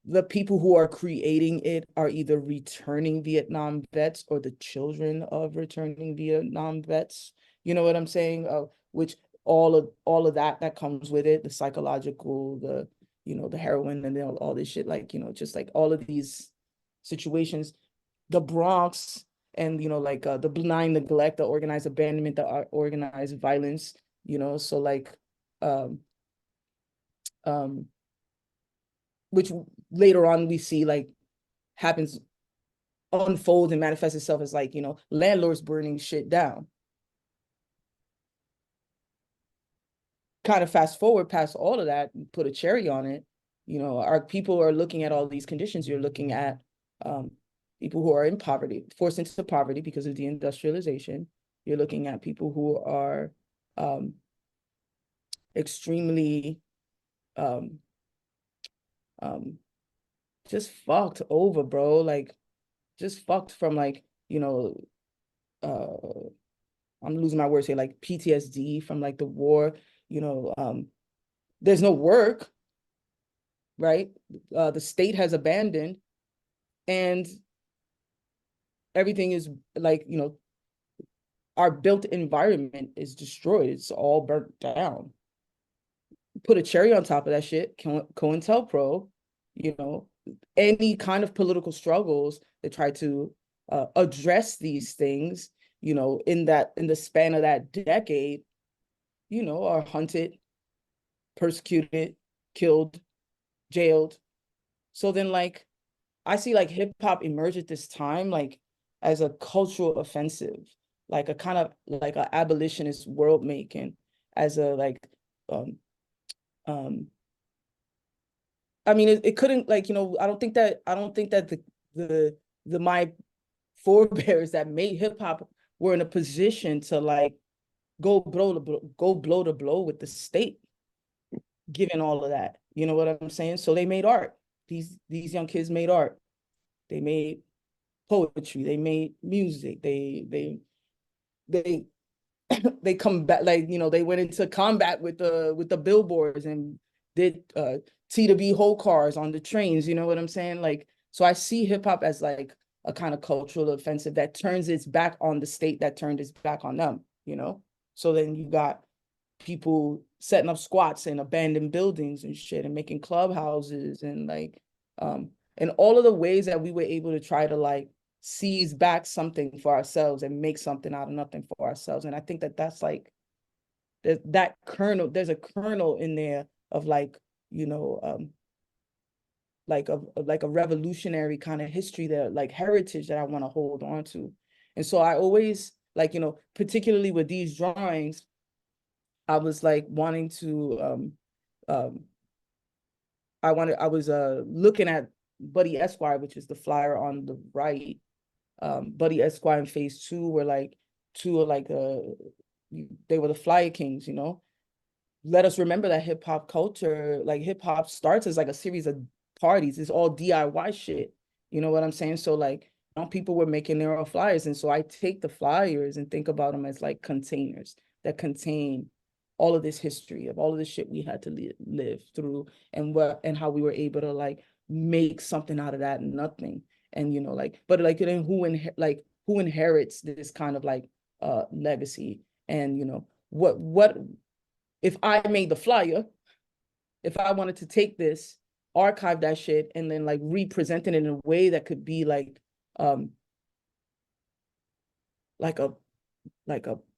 the people who are creating it are either returning Vietnam vets or the children of returning Vietnam vets. You know what I'm saying? Which all of that comes with it, the psychological, the, you know, the heroin and all this shit, like, you know, just like all of these situations, the Bronx, and, you know, like the benign neglect, the organized abandonment, the organized violence, you know, so like, which later on we see like happens, unfolds and manifests itself as like, you know, landlords burning shit down. Kind of fast forward past all of that and put a cherry on it, you know, our people are looking at all these conditions. You're looking at people who are in poverty, forced into poverty because of deindustrialization. You're looking at people who are extremely just fucked over, bro. Like just fucked from like, you know, I'm losing my words here, like PTSD from like the war, you know, there's no work, right? The state has abandoned, and everything is like, you know, our built environment is destroyed. It's all burnt down. Put a cherry on top of that shit, COINTELPRO, you know, any kind of political struggles that try to address these things, you know, in the span of that decade, you know, are hunted, persecuted, killed, jailed. So then like, I see like hip hop emerge at this time, like as a cultural offensive, like a kind of like an abolitionist world making, as a like, I mean, it couldn't, like, you know, I don't think that the my forebears that made hip hop were in a position to like go blow to blow with the state, given all of that. You know what I'm saying? So they made art. these young kids made art. They made poetry. They made music. They they come back, like, you know, they went into combat with the billboards and did T to B whole cars on the trains. You know what I'm saying? Like, so I see hip hop as like a kind of cultural offensive that turns its back on the state, that turned its back on them, you know? So then you got people setting up squats in abandoned buildings and shit and making clubhouses and like, and all of the ways that we were able to try to like seize back something for ourselves and make something out of nothing for ourselves. And I think that that's like, that kernel, there's a kernel in there of like, you know, like a revolutionary kind of history, that like heritage that I want to hold on to. And so I always like, you know, particularly with these drawings, I was like wanting to I was looking at Buddy Esquire, which is the flyer on the right. Buddy Esquire and Phase 2 were like two of like they were the Flyer Kings, you know. Let us remember that hip hop culture, like hip hop starts as like a series of parties. It's all DIY shit. You know what I'm saying? So like, people were making their own flyers. And so I take the flyers and think about them as like containers that contain all of this history of all of the shit we had to live through, and how we were able to like make something out of that nothing. And, you know, like, but like, then who inherits this kind of like legacy? And, you know, what if I made the flyer, if I wanted to take this, archive that shit, and then like represent it in a way that could be like a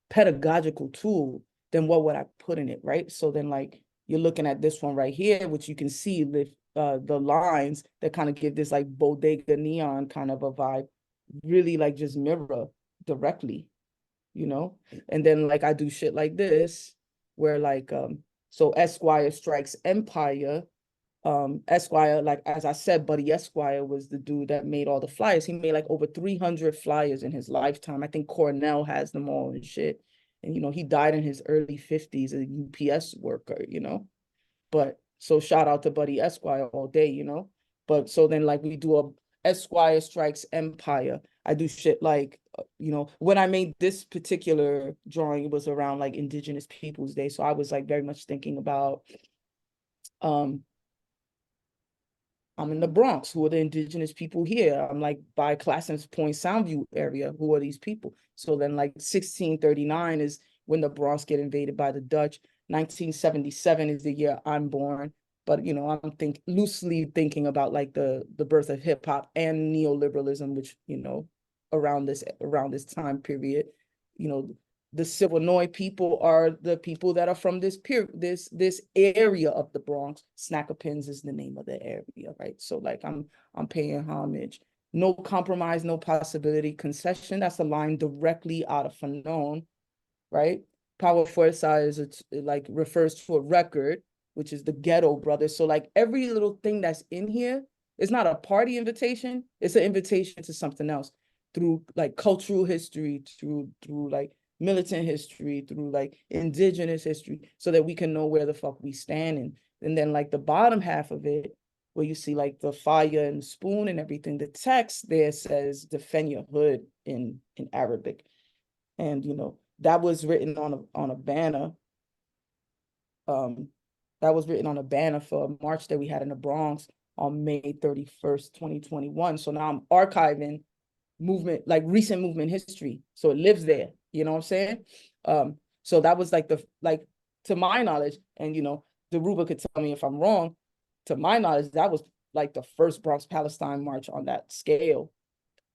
pedagogical tool, then what would I put in it, right? So then like you're looking at this one right here, which you can see with the lines that kind of give this like bodega neon kind of a vibe, really like just mirror directly, you know? And then like I do shit like this, where like, so Esquire strikes Empire. Esquire, like, as I said, Buddy Esquire was the dude that made all the flyers. He made like over 300 flyers in his lifetime. I think Cornell has them all and shit. And, you know, he died in his early 50s, a UPS worker, you know? But so shout out to Buddy Esquire all day, you know? But so then like we do a Esquire strikes Empire. I do shit like, you know, when I made this particular drawing, it was around like Indigenous Peoples Day. So I was like very much thinking about, I'm in the Bronx. Who are the indigenous people here? I'm like by Classens Point, Soundview area. Who are these people? So then like 1639 is when the Bronx get invaded by the Dutch. 1977 is the year I'm born. But, you know, I'm loosely thinking about like the birth of hip hop and neoliberalism, which, you know, around this time period, you know, the Silvernoy people are the people that are from this area of the Bronx. Snackapins is the name of the area, right? So like I'm paying homage. No compromise, no possibility, concession. That's a line directly out of Fanon, right? Power Fuerza is like refers to a record, which is the Ghetto Brothers. So like every little thing that's in here is not a party invitation. It's an invitation to something else through like cultural history, through like militant history, through like indigenous history, so that we can know where the fuck we stand. And then like the bottom half of it, where you see like the fire and spoon and everything, the text there says defend your hood in Arabic. And, you know, that was written on a banner. That was written on a banner for a march that we had in the Bronx on May 31st, 2021. So now I'm archiving movement, like recent movement history. So it lives there. You know what I'm saying? So that was like to my knowledge, and, you know, Daruba could tell me if I'm wrong, to my knowledge, that was like the first Bronx Palestine march on that scale,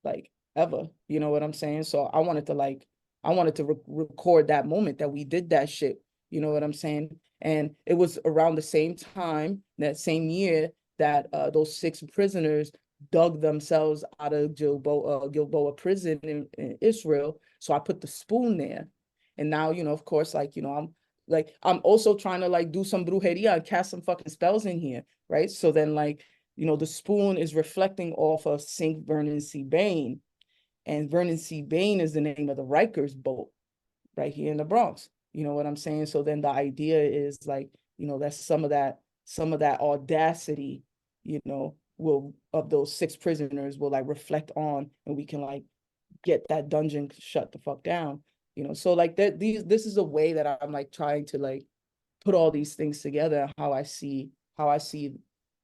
like ever. You know what I'm saying? So I wanted to record that moment that we did that shit. You know what I'm saying? And it was around the same time, that same year, that those 6 prisoners dug themselves out of Gilboa prison in Israel. So I put the spoon there. And now, you know, of course, like, you know, I'm also trying to like do some brujeria and cast some fucking spells in here, right? So then like, you know, the spoon is reflecting off of St. Vernon C. Bain. And Vernon C. Bain is the name of the Rikers boat right here in the Bronx. You know what I'm saying? So then the idea is like, you know, that's some of that audacity, you know, of those 6 prisoners will like reflect on, and we can like get that dungeon shut the fuck down, you know. So like this is a way that I'm like trying to like put all these things together, how I see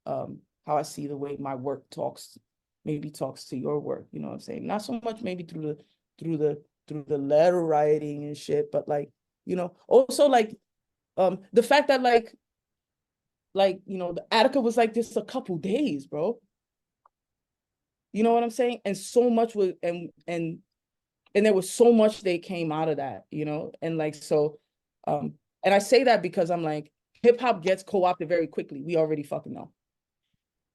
the way my work talks to your work, you know what I'm saying? Not so much maybe through the letter writing and shit, but like, you know, also like the fact that like you know, the Attica was like this a couple days, bro. You know what I'm saying? And so much was and there was so much that came out of that, you know? And like so and I say that because I'm like, hip hop gets co-opted very quickly. We already fucking know.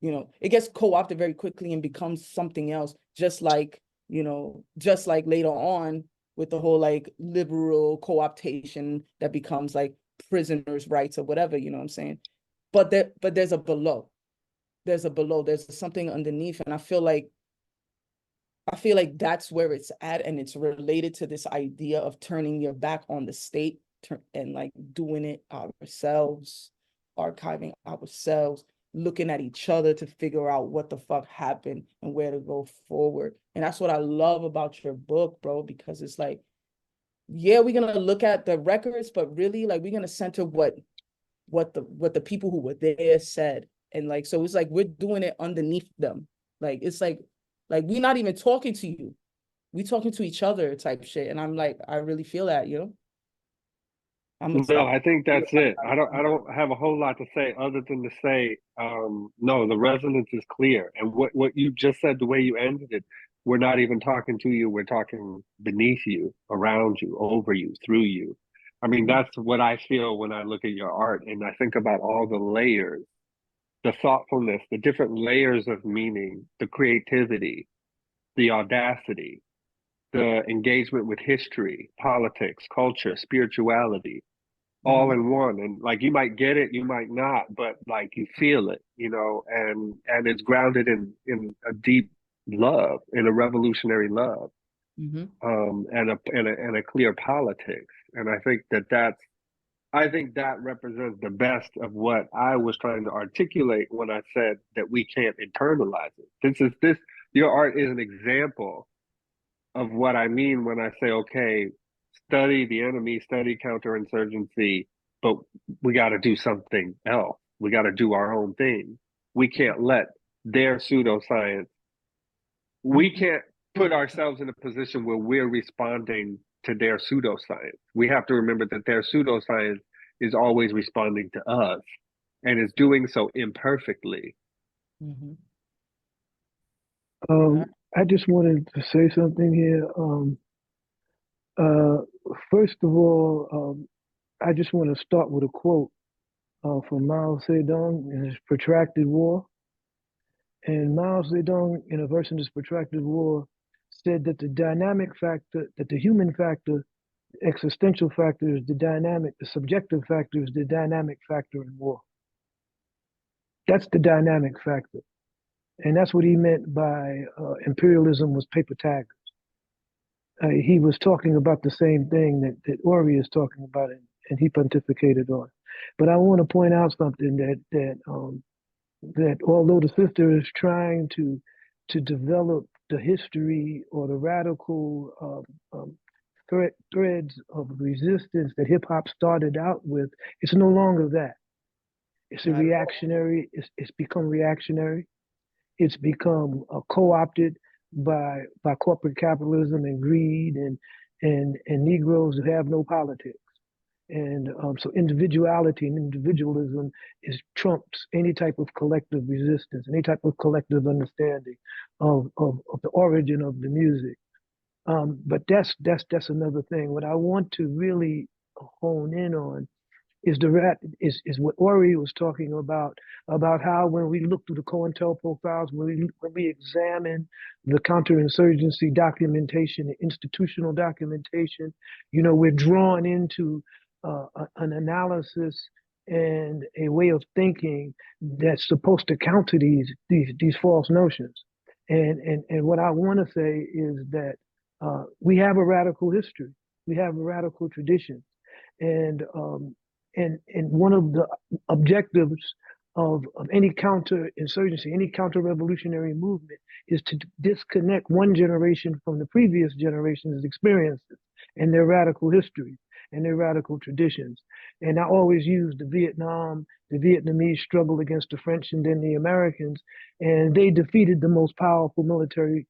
You know, it gets co-opted very quickly and becomes something else, just like, you know, just like later on with the whole like liberal co-optation that becomes like prisoners' rights or whatever, you know what I'm saying? But there's a below. There's something underneath. And I feel like that's where it's at, and it's related to this idea of turning your back on the state and like doing it ourselves, archiving ourselves, looking at each other to figure out what the fuck happened and where to go forward. And that's what I love about your book, bro, because it's like, yeah, we're gonna look at the records, but really like we're gonna center what the people who were there said. And like, so it's like we're doing it underneath them. Like it's like we're not even talking to you, we talking to each other type shit. And I'm like, I really feel that, you know. No, I think that's it. I don't have a whole lot to say other than to say, no, the resonance is clear. And what you just said, the way you ended it, we're not even talking to you, we're talking beneath you, around you, over you, through you. I mean, that's what I feel when I look at your art, and I think about all the layers, the thoughtfulness, the different layers of meaning, the creativity, the audacity, the engagement with history, politics, culture, spirituality, all in one. And like, you might get it, you might not, but like you feel it, you know, and it's grounded in a deep love, in a revolutionary love, and a clear politics. And I think that represents the best of what I was trying to articulate when I said that we can't internalize it. Your art is an example of what I mean when I say, okay, study the enemy, study counterinsurgency, but we got to do something else. We got to do our own thing. We can't let their pseudoscience, we can't put ourselves in a position where we're responding to their pseudoscience. We have to remember that their pseudoscience is always responding to us, and is doing so imperfectly. I just wanted to say something here. First of all, I just want to start with a quote from Mao Zedong in his Protracted War. And Mao Zedong, in a verse in his Protracted War, said that the dynamic factor, that the human factor, existential factor is the subjective factor is the dynamic factor in war. That's the dynamic factor. And that's what he meant by imperialism was paper tigers. He was talking about the same thing that Ori is talking about, and he pontificated on. But I want to point out something that although the sister is trying to develop the history or the radical threads of resistance that hip hop started out with, it's no longer that. It's a reactionary. It's become reactionary. It's become co-opted by corporate capitalism and greed and Negroes who have no politics. And so individuality and individualism trumps any type of collective resistance, any type of collective understanding of the origin of the music. But that's another thing. What I want to really hone in on is what Ori was talking about how when we look through the COINTEL profiles, when we examine the counterinsurgency documentation, the institutional documentation, you know, we're drawn into an analysis and a way of thinking that's supposed to counter these false notions. And what I want to say is that we have a radical history, we have a radical tradition, and one of the objectives of any counterinsurgency, any counter-revolutionary movement is to disconnect one generation from the previous generation's experiences and their radical history and their radical traditions. And I always use the Vietnamese struggle against the French and then the Americans, and they defeated the most powerful military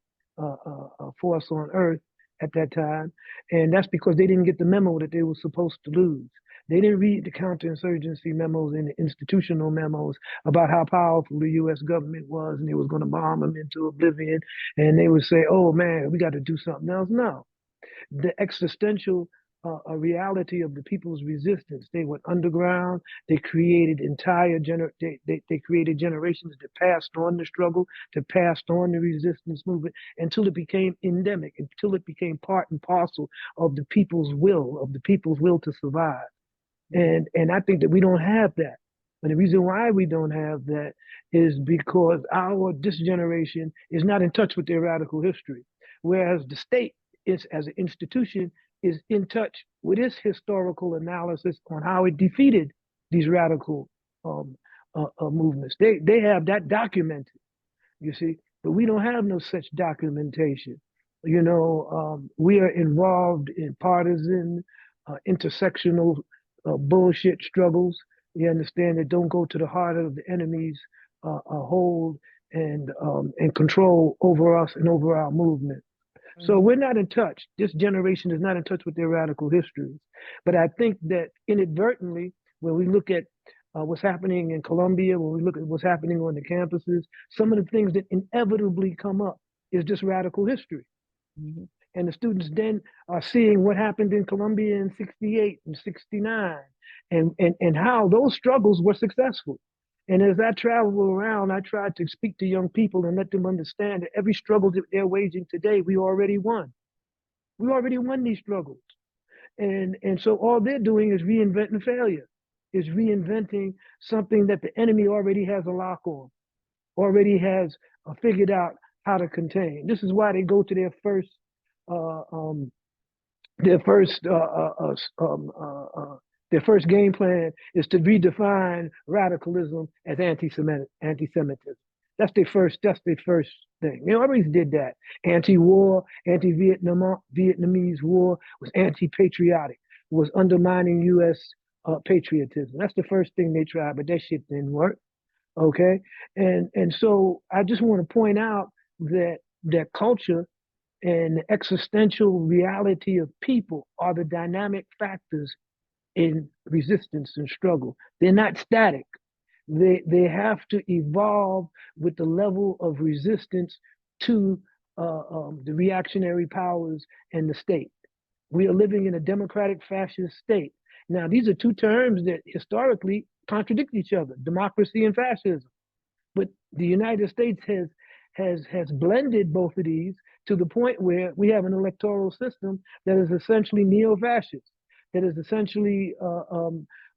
force on earth at that time. And that's because they didn't get the memo that they were supposed to lose. They didn't read the counterinsurgency memos and the institutional memos about how powerful the U.S. government was, and they was going to bomb them into oblivion. And they would say, "Oh man, we got to do something else." No, the existential reality of the people's resistance. They went underground. They created they created generations that passed on the struggle, that passed on the resistance movement until it became endemic, until it became part and parcel of the people's will to survive. And I think that we don't have that. And the reason why we don't have that is because this generation is not in touch with their radical history, whereas the state is, as an institution, is in touch with its historical analysis on how it defeated these radical movements. They have that documented, you see, but we don't have no such documentation. You know, we are involved in partisan, intersectional bullshit struggles. You understand, that don't go to the heart of the enemy's hold and control over us and over our movement. So we're not in touch. This generation is not in touch with their radical histories. But I think that inadvertently, when we look at what's happening in Colombia, when we look at what's happening on the campuses, some of the things that inevitably come up is just radical history. Mm-hmm. And the students then are seeing what happened in Colombia in 68 and 69 and how those struggles were successful. And as I travel around, I try to speak to young people and let them understand that every struggle that they're waging today, we already won. We already won these struggles. And so all they're doing is reinventing failure, is reinventing something that the enemy already has a lock on, already has figured out how to contain. This is why they go to their first game plan is to redefine radicalism as anti-Semitism. That's their first thing. They always did that. Anti-war, Vietnamese war was anti-patriotic, was undermining U.S. Patriotism. That's the first thing they tried, but that shit didn't work. Okay, and so I just want to point out that culture and the existential reality of people are the dynamic factors in resistance and struggle. They're not static. They have to evolve with the level of resistance to the reactionary powers and the state. We are living in a democratic fascist state. Now, these are two terms that historically contradict each other, democracy and fascism. But the United States has blended both of these to the point where we have an electoral system that is essentially neo-fascist, that is essentially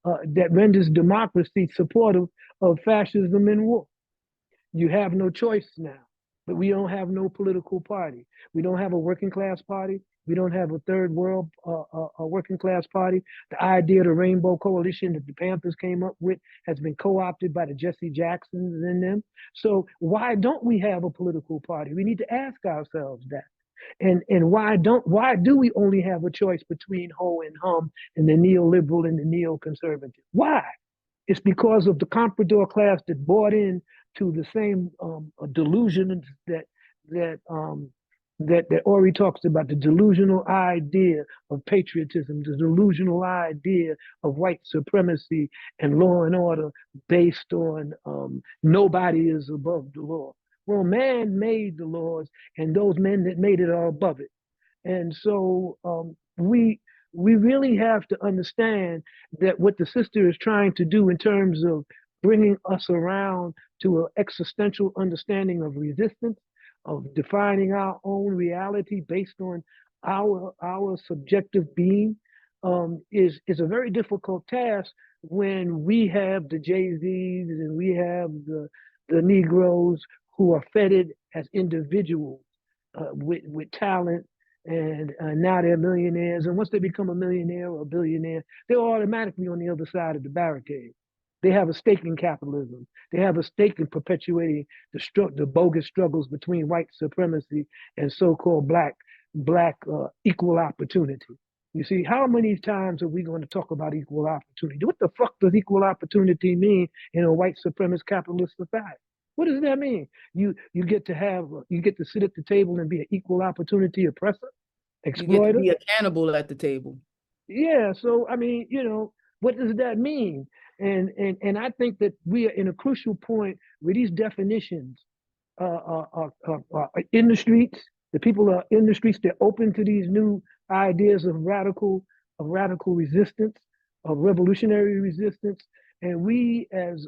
that renders democracy supportive of fascism and war. You have no choice now, but we don't have no political party. We don't have a working class party. We don't have a third world working class party. The idea of the Rainbow Coalition that the Panthers came up with has been co-opted by the Jesse Jacksons and them. So why don't we have a political party? We need to ask ourselves that. And why do we only have a choice between ho and hum and the neoliberal and the neoconservative? Why? It's because of the comprador class that bought in to the same delusion that Ori talks about, the delusional idea of patriotism, the delusional idea of white supremacy and law and order based on nobody is above the law. Well, man made the laws, and those men that made it are above it. And so we really have to understand that what the sister is trying to do in terms of bringing us around to an existential understanding of resistance, of defining our own reality based on our subjective being, is a very difficult task when we have the Jay-Z's and we have the Negroes who are feted as individuals with talent, and now they're millionaires. And once they become a millionaire or a billionaire, they're automatically on the other side of the barricade. They have a stake in capitalism. They have a stake in perpetuating the bogus struggles between white supremacy and so-called black equal opportunity. You see, how many times are we going to talk about equal opportunity? What the fuck does equal opportunity mean in a white supremacist capitalist society? What does that mean? You get to sit at the table and be an equal opportunity oppressor, exploiter. You get to be a cannibal at the table. Yeah, so I mean, what does that mean? And I think that we are in a crucial point where these definitions are in the streets. The people are in the streets. They're open to these new ideas of radical resistance, of revolutionary resistance. And we, as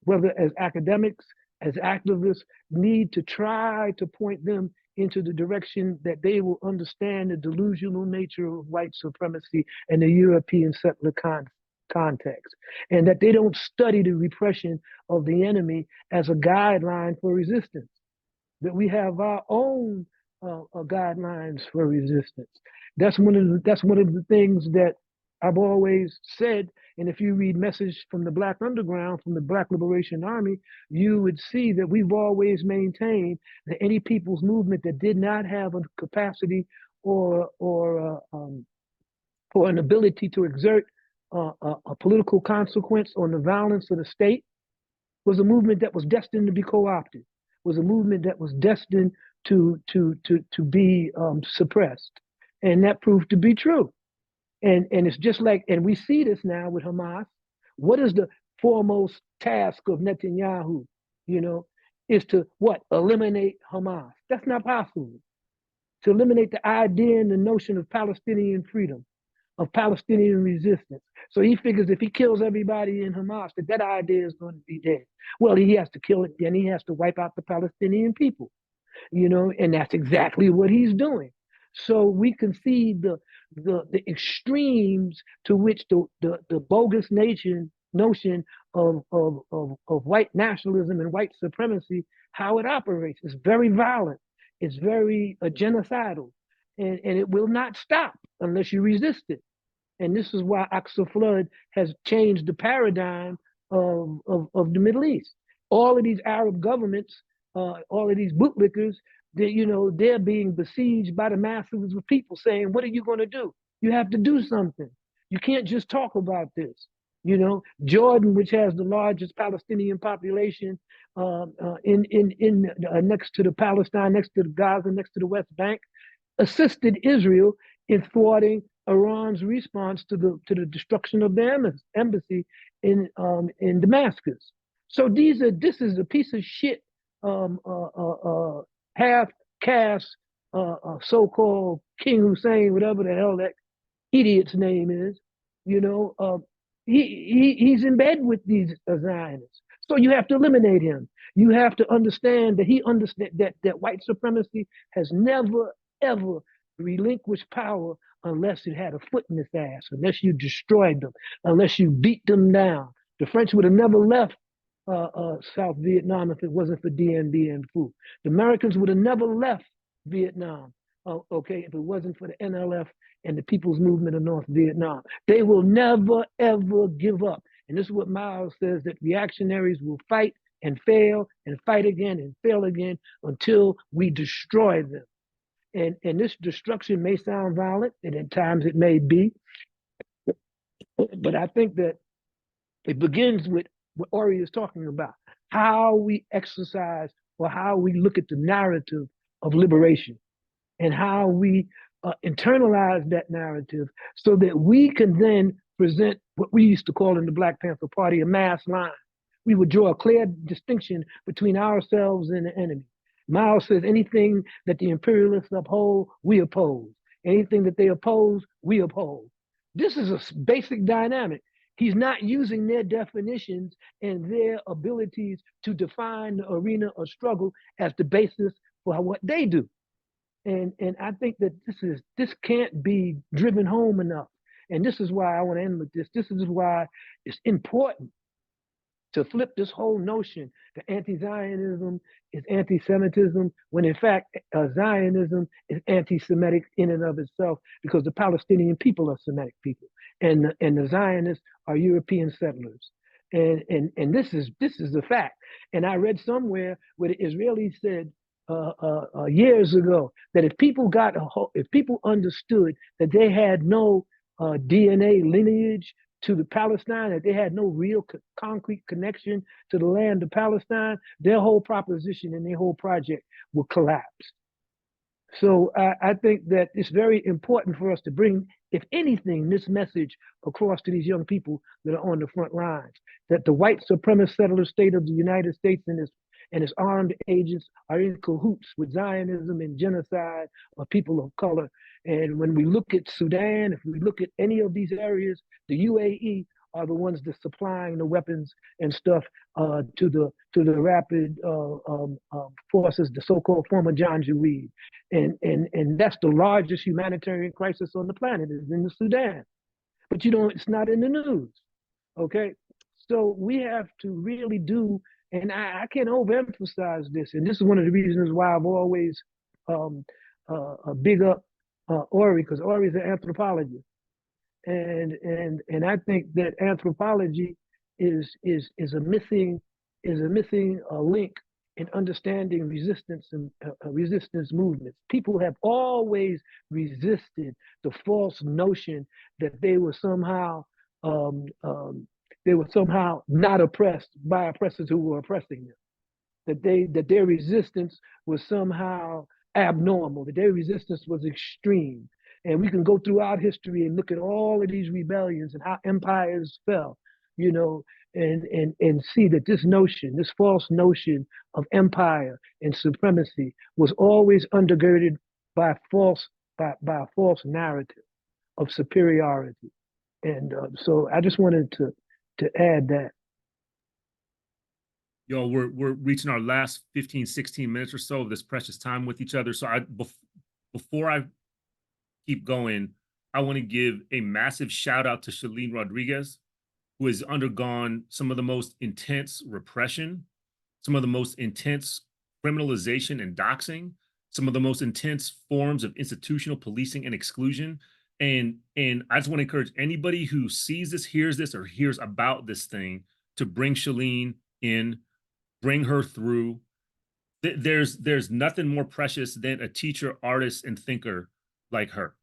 whether as academics, as activists, need to try to point them into the direction that they will understand the delusional nature of white supremacy and the European settler context, and that they don't study the repression of the enemy as a guideline for resistance, that we have our own guidelines for resistance. That's one of the things that I've always said. And if you read Message from the Black Underground, from the Black Liberation Army, you would see that we've always maintained that any people's movement that did not have a capacity or an ability to exert a political consequence on the violence of the state was a movement that was destined to be co-opted, was a movement that was destined to be suppressed. And that proved to be true. And it's just like, and we see this now with Hamas. What is the foremost task of Netanyahu? Is to what? Eliminate Hamas. That's not possible. To eliminate the idea and the notion of Palestinian freedom, of Palestinian resistance. So he figures if he kills everybody in Hamas, that idea is going to be dead. Well, he has to kill it, then he has to wipe out the Palestinian people, and that's exactly what he's doing. So we can see the extremes to which the bogus notion of white nationalism and white supremacy, how it operates. It's very violent. It's very genocidal. And it will not stop unless you resist it. And this is why Aqsa Flood has changed the paradigm of the Middle East. All of these Arab governments, all of these bootlickers, they're being besieged by the masses of people saying, what are you going to do? You have to do something. You can't just talk about this. Jordan, which has the largest Palestinian population next to the Palestine, next to the Gaza, next to the West Bank, assisted Israel in thwarting Iran's response to the destruction of their embassy in Damascus. So this is a piece of shit half-caste so-called King Hussein, whatever the hell that idiot's name is, he's in bed with these Zionists. So you have to eliminate him. You have to understand that he understands that white supremacy has never, ever relinquished power unless it had a foot in its ass, unless you destroyed them, unless you beat them down. The French would have never left South Vietnam if it wasn't for Dien Bien Phu. The Americans would have never left Vietnam, if it wasn't for the NLF and the People's Movement of North Vietnam. They will never, ever give up. And this is what Miles says, that reactionaries will fight and fail and fight again and fail again until we destroy them. And this destruction may sound violent, and at times it may be, but I think that it begins with what Ori is talking about, how we exercise or how we look at the narrative of liberation and how we internalize that narrative so that we can then present what we used to call in the Black Panther Party a mass line. We would draw a clear distinction between ourselves and the enemy. Miles says anything that the imperialists uphold, we oppose. Anything that they oppose, we oppose. This is a basic dynamic. He's not using their definitions and their abilities to define the arena of struggle as the basis for what they do. And I think that this can't be driven home enough. And this is why I want to end with this. This is why it's important to flip this whole notion that anti-Zionism is anti-Semitism, when in fact Zionism is anti-Semitic in and of itself, because the Palestinian people are Semitic people, and the Zionists are European settlers. And this is a fact. And I read somewhere where the Israelis said years ago that if people understood that they had no DNA lineage to the Palestine, that they had no real concrete connection to the land of Palestine, their whole proposition and their whole project will collapse. So I think that it's very important for us to bring, if anything, this message across to these young people that are on the front lines, that the white supremacist settler state of the United States and its armed agents are in cahoots with Zionism and genocide of people of color. And when we look at Sudan, if we look at any of these areas, the UAE are the ones that's supplying the weapons and stuff to the rapid forces, the so-called former Janjaweed. And that's the largest humanitarian crisis on the planet, is in the Sudan. But it's not in the news, okay? So we have to really do, and I can't overemphasize this, and this is one of the reasons why I've always big up Ori, because Ori is an anthropologist. And I think that anthropology is a missing link in understanding resistance and resistance movements. People have always resisted the false notion that they were somehow not oppressed by oppressors who were oppressing them. That their resistance was somehow abnormal. That their resistance was extreme. And we can go throughout history and look at all of these rebellions and how empires fell, and see that this false notion of empire and supremacy was always undergirded by a false narrative of superiority. And so I just wanted to add that. Yo, we're reaching our last 15, 16 minutes or so of this precious time with each other. So before I keep going, I want to give a massive shout out to Shellyne Rodriguez, who has undergone some of the most intense repression, some of the most intense criminalization and doxing, some of the most intense forms of institutional policing and exclusion. And I just want to encourage anybody who sees this, hears this, or hears about this thing to bring Shellyne in, bring her through. There's nothing more precious than a teacher, artist, and thinker like her.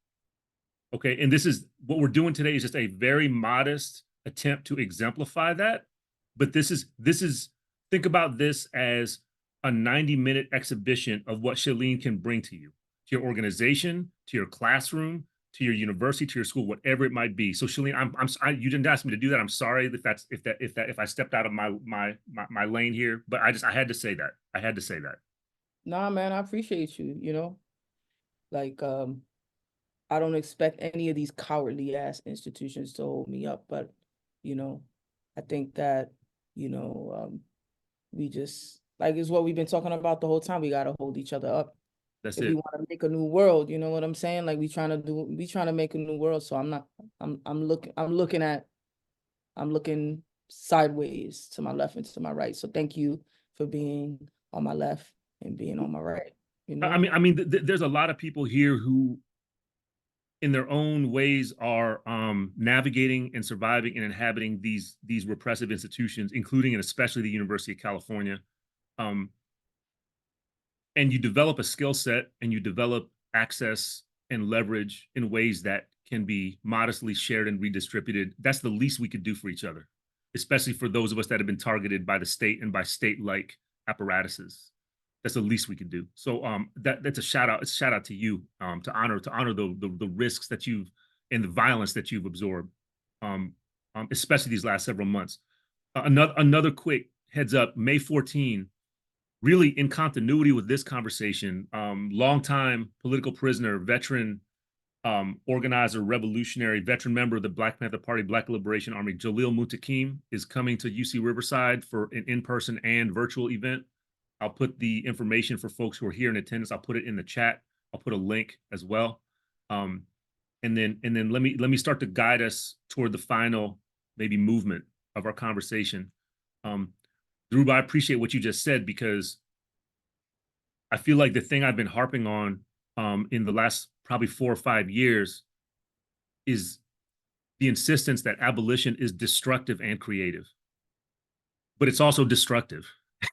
Okay, and this is what we're doing today is just a very modest attempt to exemplify that. But this is think about this as a 90-minute exhibition of what Shellyne can bring to you, to your organization, to your classroom, to your university, to your school, whatever it might be. So Shellyne, you didn't ask me to do that. I'm sorry if I stepped out of my lane here, but I had to say that. I had to say that. Nah, man, I appreciate you. Like I don't expect any of these cowardly ass institutions to hold me up, but I think that we just, like, it's what we've been talking about the whole time. We got to hold each other up. That's if it. we want to make a new world, you know what I'm saying? Like we trying to make a new world. So I'm looking sideways to my left and to my right. So thank you for being on my left and being on my right. I mean, there's a lot of people here who, in their own ways, are navigating and surviving and inhabiting these repressive institutions, including and especially the University of California. And you develop a skill set and you develop access and leverage in ways that can be modestly shared and redistributed. That's the least we could do for each other, especially for those of us that have been targeted by the state and by state-like apparatuses. That's the least we could do. So that's a shout out. It's a shout out to you to honor the risks that you've and the violence that you've absorbed, especially these last several months. Another quick heads up: May 14. Really in continuity with this conversation, longtime political prisoner, veteran, organizer, revolutionary, veteran member of the Black Panther Party, Black Liberation Army, Jalil Muntaqim is coming to UC Riverside for an in-person and virtual event. I'll put the information for folks who are here in attendance. I'll put it in the chat. I'll put a link as well. And then let me start to guide us toward the final maybe movement of our conversation. Dhruba, I appreciate what you just said, because I feel like the thing I've been harping on in the last probably 4 or 5 years is the insistence that abolition is destructive and creative. but it's also destructive.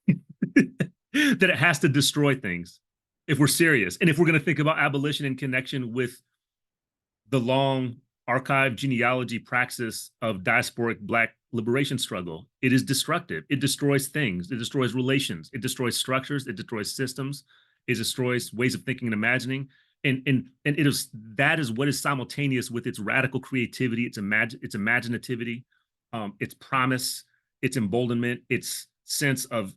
That it has to destroy things if we're serious. And if we're going to think about abolition in connection with the long archived genealogy praxis of diasporic Black liberation struggle, it is destructive. It destroys things. It destroys relations. It destroys structures. It destroys systems. It destroys ways of thinking and imagining. And it is, that is what is simultaneous with its radical creativity, its imaginativity, its promise, its emboldenment, its sense of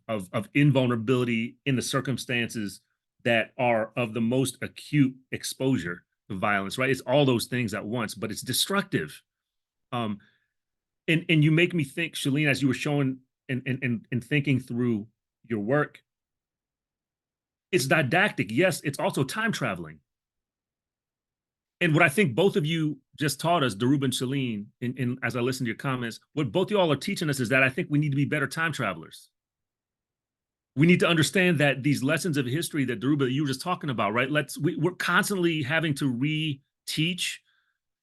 invulnerability in the circumstances that are of the most acute exposure to violence, right? It's all those things at once, but it's destructive. And you make me think, Shellyne, as you were showing and thinking through your work, it's didactic. Yes, it's also time traveling. And what I think both of you just taught us, Dhoruba and Shellyne, as I listen to your comments, what both of y'all are teaching us is that I think we need to be better time travelers. We need to understand that these lessons of history that Dhoruba, you were just talking about, right? We're constantly having to re-teach,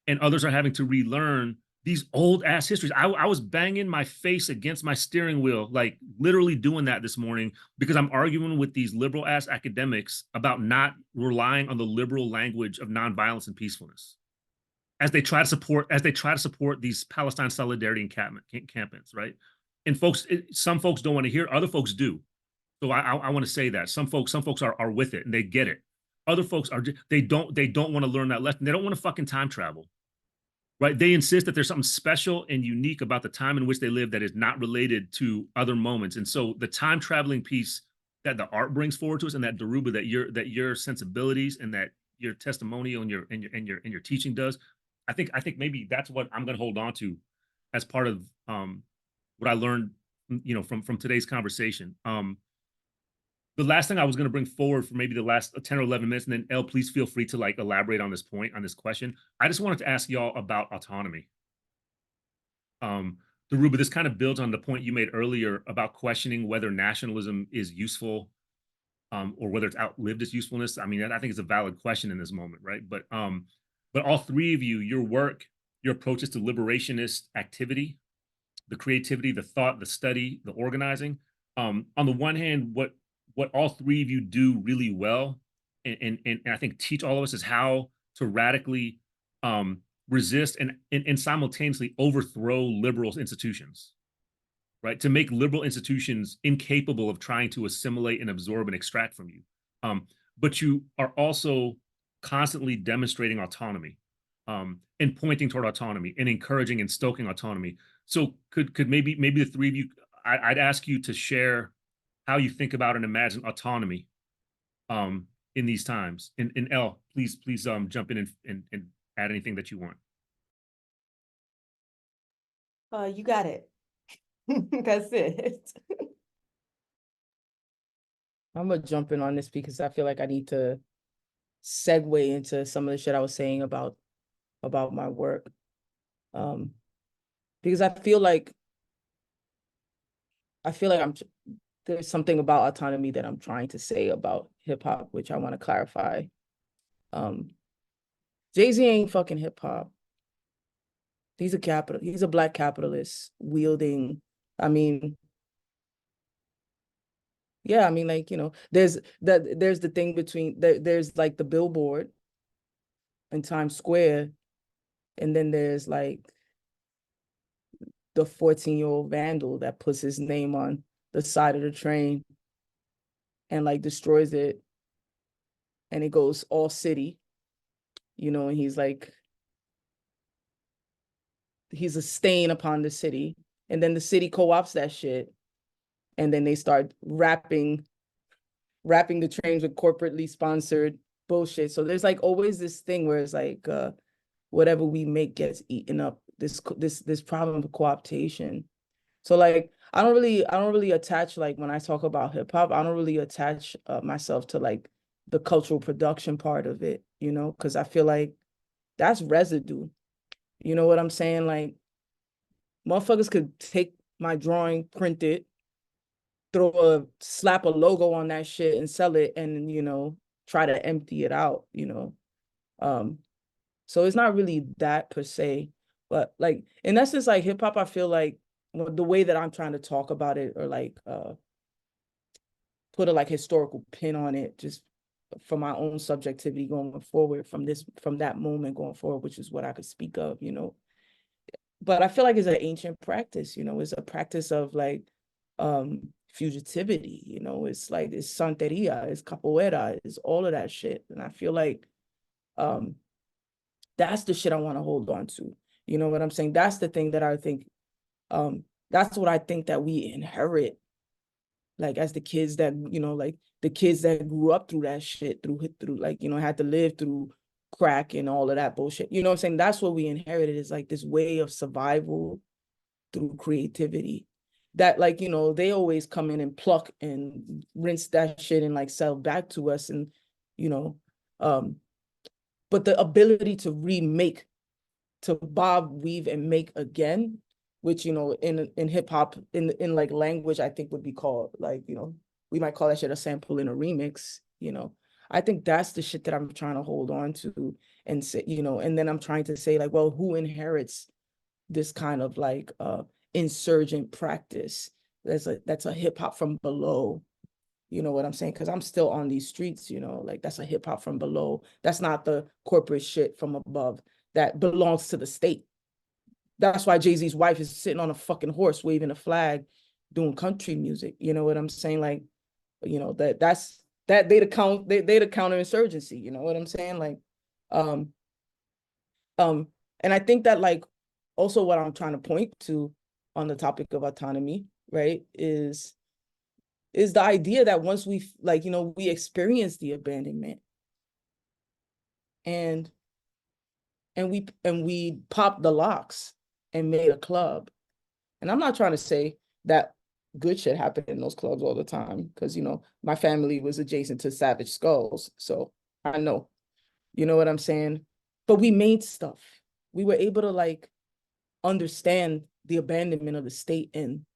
and others are having to relearn these old ass histories. I was banging my face against my steering wheel, like literally doing that this morning, because I'm arguing with these liberal ass academics about not relying on the liberal language of nonviolence and peacefulness as they try to support these Palestine solidarity encampments, right? And some folks don't want to hear, other folks do. So I want to say that some folks are with it and they get it. Other folks they don't want to learn that lesson. They don't want to fucking time travel. Right? They insist that there's something special and unique about the time in which they live that is not related to other moments. And so the time traveling piece that the art brings forward to us, and that Dhoruba, that your sensibilities and that your testimonial and your teaching does, I think maybe that's what I'm going to hold on to as part of what I learned, from today's conversation. The last thing I was going to bring forward for maybe the last 10 or 11 minutes, and then Elle, please feel free to elaborate on this point, on this question. I just wanted to ask y'all about autonomy. Dhoruba, this kind of builds on the point you made earlier about questioning whether nationalism is useful, or whether it's outlived its usefulness. I mean, I think it's a valid question in this moment, right? But all three of you, your work, your approaches to liberationist activity, the creativity, the thought, the study, the organizing. On the one hand, what all three of you do really well, and I think teach all of us, is how to radically resist and simultaneously overthrow liberal institutions, right? To make liberal institutions incapable of trying to assimilate and absorb and extract from you. But you are also constantly demonstrating autonomy, and pointing toward autonomy and encouraging and stoking autonomy. So could maybe the three of you, I'd ask you to share how you think about and imagine autonomy in these times. And Elle, please jump in and add anything that you want. You got it. That's it. I'm gonna jump in on this because I feel like I need to segue into some of the shit I was saying about my work. Because I feel like there's something about autonomy that I'm trying to say about hip hop, which I want to clarify. Jay-Z ain't fucking hip hop. He's a Black capitalist wielding, there's the thing between, there's like the billboard in Times Square, and then there's like the 14-year-old vandal that puts his name on the side of the train and like destroys it, and it goes all city, and he's a stain upon the city, and then the city co-ops that shit, and then they start wrapping the trains with corporately sponsored bullshit. So there's like always this thing where it's like whatever we make gets eaten up, this problem of co-optation. So like I don't really attach, like when I talk about hip hop, I don't really attach myself to like the cultural production part of it, because I feel like that's residue. You know what I'm saying? Like motherfuckers could take my drawing, print it, slap a logo on that shit and sell it, and try to empty it out, so it's not really that per se, but like in essence, like hip hop, I feel like the way that I'm trying to talk about it, or like put a like historical pin on it, just from my own subjectivity going forward, from that moment going forward, which is what I could speak of, you know. But I feel like it's an ancient practice, you know. It's a practice of like fugitivity, you know. It's like, it's santeria, it's capoeira, it's all of that shit. And I feel like that's the shit I want to hold on to. You know what I'm saying? That's the thing that I think, that's what I think that we inherit, like as the kids that, you know, like the kids that grew up through that shit, through like, you know, had to live through crack and all of that bullshit. You know what I'm saying? That's what we inherited, is like this way of survival through creativity. That, like, you know, they always come in and pluck and rinse that shit and like sell back to us. And, you know, but the ability to remake, to bob, weave, and make again, which, you know, in hip hop, in like language, I think would be called, like, you know, we might call that shit a sample and a remix, you know. I think that's the shit that I'm trying to hold on to and say, you know, and then I'm trying to say like, well, who inherits this kind of like insurgent practice? That's a hip hop from below. You know what I'm saying? Because I'm still on these streets, you know, like that's a hip hop from below. That's not the corporate shit from above that belongs to the state. That's why Jay-Z's wife is sitting on a fucking horse waving a flag doing country music. You know what I'm saying? Like, you know, they the counterinsurgency, you know what I'm saying? Like, and I think that, like, also what I'm trying to point to on the topic of autonomy, right, is the idea that once we, like, you know, we experience the abandonment and we popped the locks and made a club. And I'm not trying to say that good shit happened in those clubs all the time, because, you know, my family was adjacent to Savage Skulls, so I know, you know what I'm saying? But we made stuff. We were able to like understand the abandonment of the state and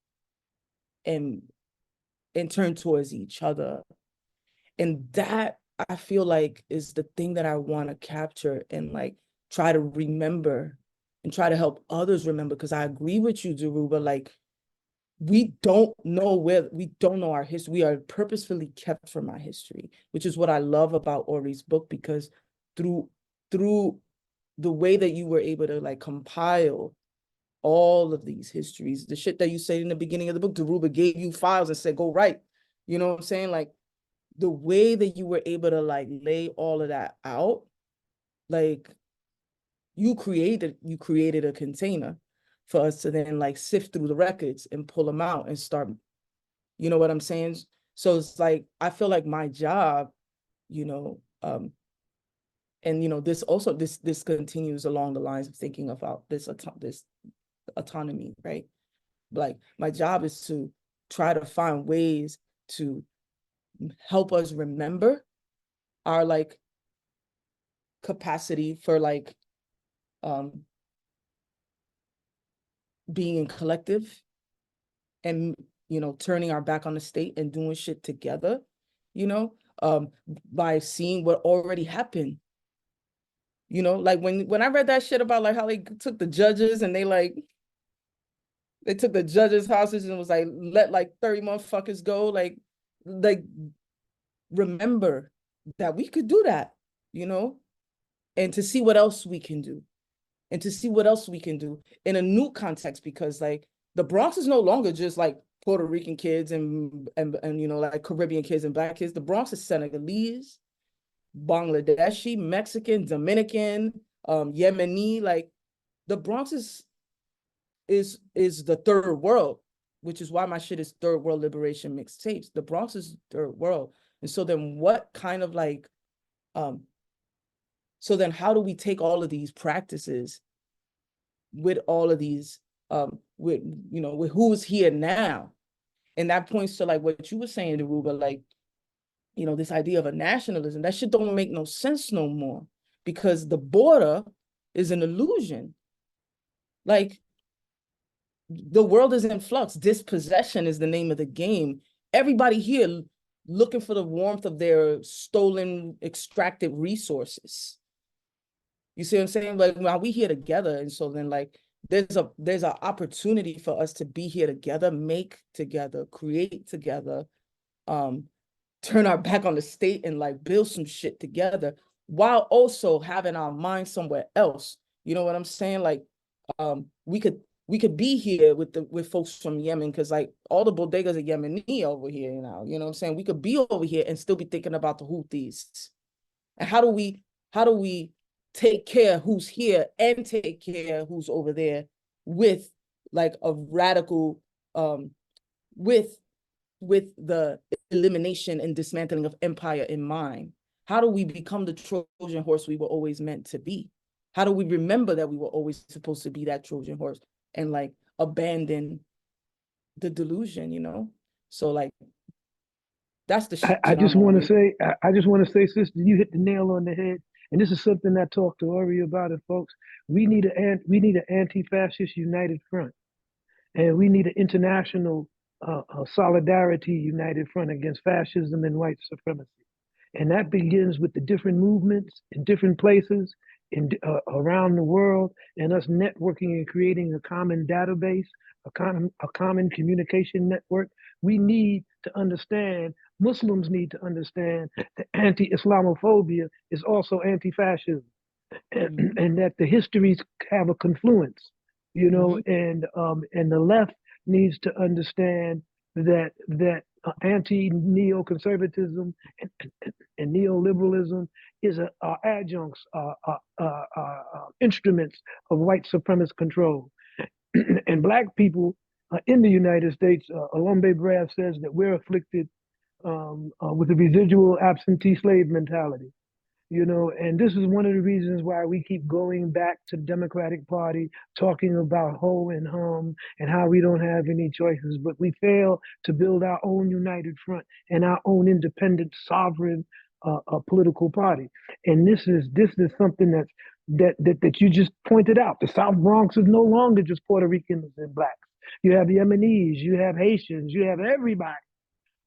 turn towards each other. And that, I feel like, is the thing that I want to capture and like try to remember and try to help others remember. Because I agree with you, Daruba, like, we don't know our history. We are purposefully kept from our history, which is what I love about Ori's book, because through the way that you were able to like compile all of these histories, the shit that you said in the beginning of the book, Daruba gave you files and said, go write, you know what I'm saying? Like, the way that you were able to like lay all of that out, like, you created a container for us to then like sift through the records and pull them out and start, you know what I'm saying? So it's like, I feel like my job, you know, and, you know, this also, this continues along the lines of thinking about this autonomy, right? Like, my job is to try to find ways to help us remember our like capacity for like being in collective and, you know, turning our back on the state and doing shit together, you know, by seeing what already happened. You know, like when I read that shit about like how they took the judges and they took the judges' houses and was like, let like 30 motherfuckers go, like remember that we could do that, you know, and to see what else we can do. And to see what else we can do in a new context, because like the Bronx is no longer just like Puerto Rican kids and you know, like Caribbean kids and Black kids. The Bronx is Senegalese, Bangladeshi, Mexican, Dominican, Yemeni. Like, the Bronx is the third world, which is why my shit is third world liberation mixtapes. The Bronx is third world. And so then what kind of like, so then how do we take all of these practices with all of these, with, you know, with who's here now? And that points to like what you were saying, Daruba, like, you know, this idea of a nationalism, that shit don't make no sense no more, because the border is an illusion. Like, the world is in flux. Dispossession is the name of the game. Everybody here looking for the warmth of their stolen, extracted resources. You see what I'm saying? Like, while we here together, and so then like there's an opportunity for us to be here together, make together, create together, turn our back on the state and like build some shit together while also having our mind somewhere else. You know what I'm saying? Like, we could be here with folks from Yemen, because like all the bodegas are Yemeni over here now. You know what I'm saying? We could be over here and still be thinking about the Houthis. And how do we take care of who's here and take care of who's over there with like a radical with the elimination and dismantling of empire in mind? How do we become the Trojan horse we were always meant to be? How do we remember that we were always supposed to be that Trojan horse and like abandon the delusion, you know? So like, that's the shit. I just want to say, I just want to say, sister, you hit the nail on the head. And this is something I talked to Ori about it, folks. We need an anti-fascist united front. And we need an international solidarity united front against fascism and white supremacy. And that begins with the different movements in different places around the world, and us networking and creating a common database, a common communication network. We need to understand, Muslims need to understand that anti-Islamophobia is also anti-fascism, and that the histories have a confluence, you know, and the left needs to understand that anti-neoconservatism and neoliberalism are adjuncts, instruments of white supremacist control. And Black people in the United States, Alombe Brad says that we're afflicted with a residual absentee slave mentality. You know, and this is one of the reasons why we keep going back to the Democratic Party, talking about ho and hum and how we don't have any choices, but we fail to build our own united front and our own independent, sovereign political party. And this is something that you just pointed out. The South Bronx is no longer just Puerto Ricans and Blacks. You have Yemenis, you have Haitians, you have everybody.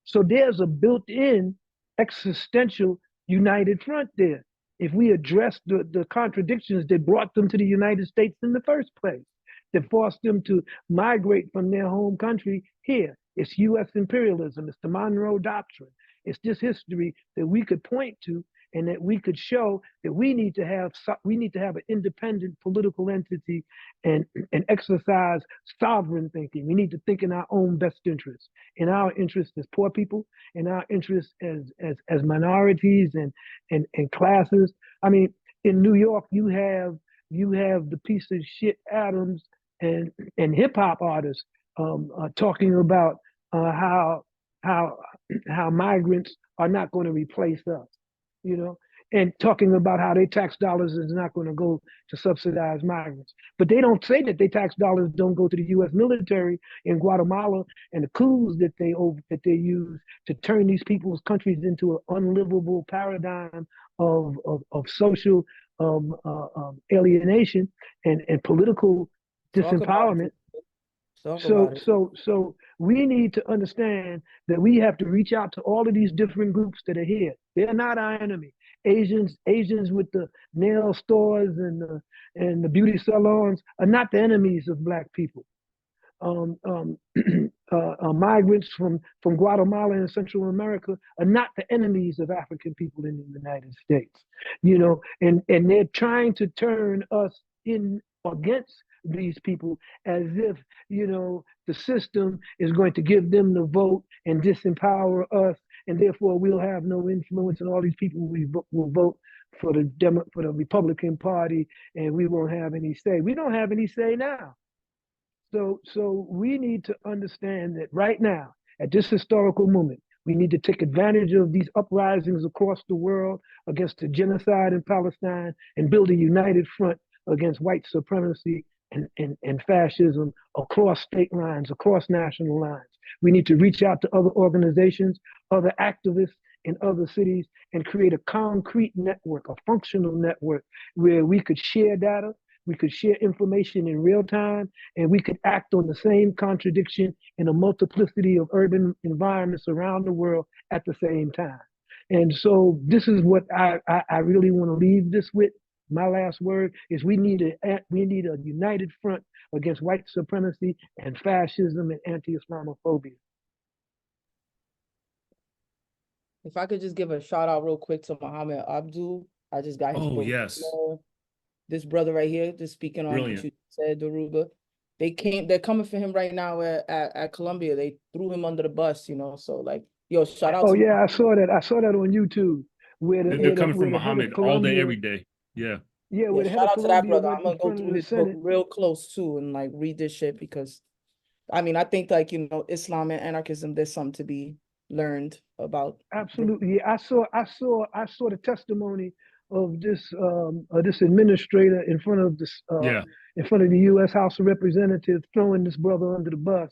So there's a built-in existential united front there. If we address the contradictions that brought them to the United States in the first place, that forced them to migrate from their home country here. It's US imperialism, it's the Monroe Doctrine. It's this history that we could point to and that we could show that we need to have an independent political entity and exercise sovereign thinking. We need to think in our own best interest, in our interest as poor people, in our interest as minorities and classes. I mean, in New York, you have the piece of shit Adams and hip hop artists talking about how migrants are not going to replace us, you know, and talking about how their tax dollars is not going to go to subsidize migrants. But they don't say that their tax dollars don't go to the U.S. military in Guatemala and the coups that they use to turn these people's countries into an unlivable paradigm of social alienation and political disempowerment. So we need to understand that we have to reach out to all of these different groups that are here. They're not our enemy. Asians with the nail stores and the beauty salons are not the enemies of Black people. Migrants from Guatemala and Central America are not the enemies of African people in the United States. You know, and they're trying to turn us in against these people as if, you know, the system is going to give them the vote and disempower us, and therefore we'll have no influence, and all these people will vote for the Republican Party, and we won't have any say. We don't have any say now. So we need to understand that right now, at this historical moment, we need to take advantage of these uprisings across the world against the genocide in Palestine and build a united front against white supremacy and fascism across state lines, across national lines. We need to reach out to other organizations, other activists in other cities, and create a concrete network, a functional network, where we could share data, we could share information in real time, and we could act on the same contradiction in a multiplicity of urban environments around the world at the same time. And so this is what I really want to leave this with. my last word is we need a united front against white supremacy and fascism and anti-Islamophobia. If I could just give a shout out real quick to Muhammad Abdul. I just got his Oh, book. yes. This brother right here, just speaking on what Brilliant. you said, Daruba. They're coming for him right now at Columbia. They threw him under the bus, you know. So like, yo, shout out Oh to yeah, I saw that. I saw that on YouTube. Where They're coming for the head of Muhammad all day, Columbia, every day. Yeah. yeah, yeah, where the head shout of out to that Columbia brother. went I'm in gonna go front of through the his book Senate. real close too and like read this shit because I mean I think like you know Islam and anarchism there's something to be learned about. Absolutely. Yeah, I saw the testimony of this administrator in front of this Yeah. in front of the U.S. House of Representatives throwing this brother under the bus.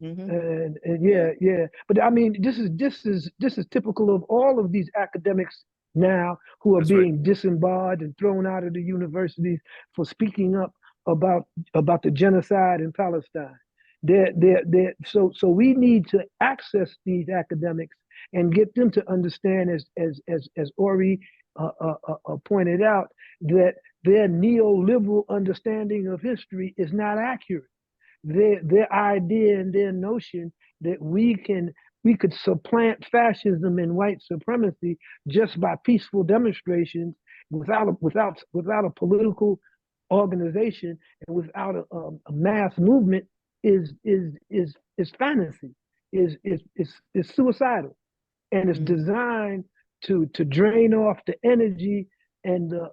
And yeah. But I mean, this is typical of all of these academics now who are That's right. being disemboweled and thrown out of the universities for speaking up about the genocide in Palestine. So we need to access these academics and get them to understand, as Ori pointed out, that their neoliberal understanding of history is not accurate. Their idea and their notion that we could supplant fascism and white supremacy just by peaceful demonstrations without a political organization and without a mass movement is fantasy, is suicidal, and it's designed to drain off the energy and the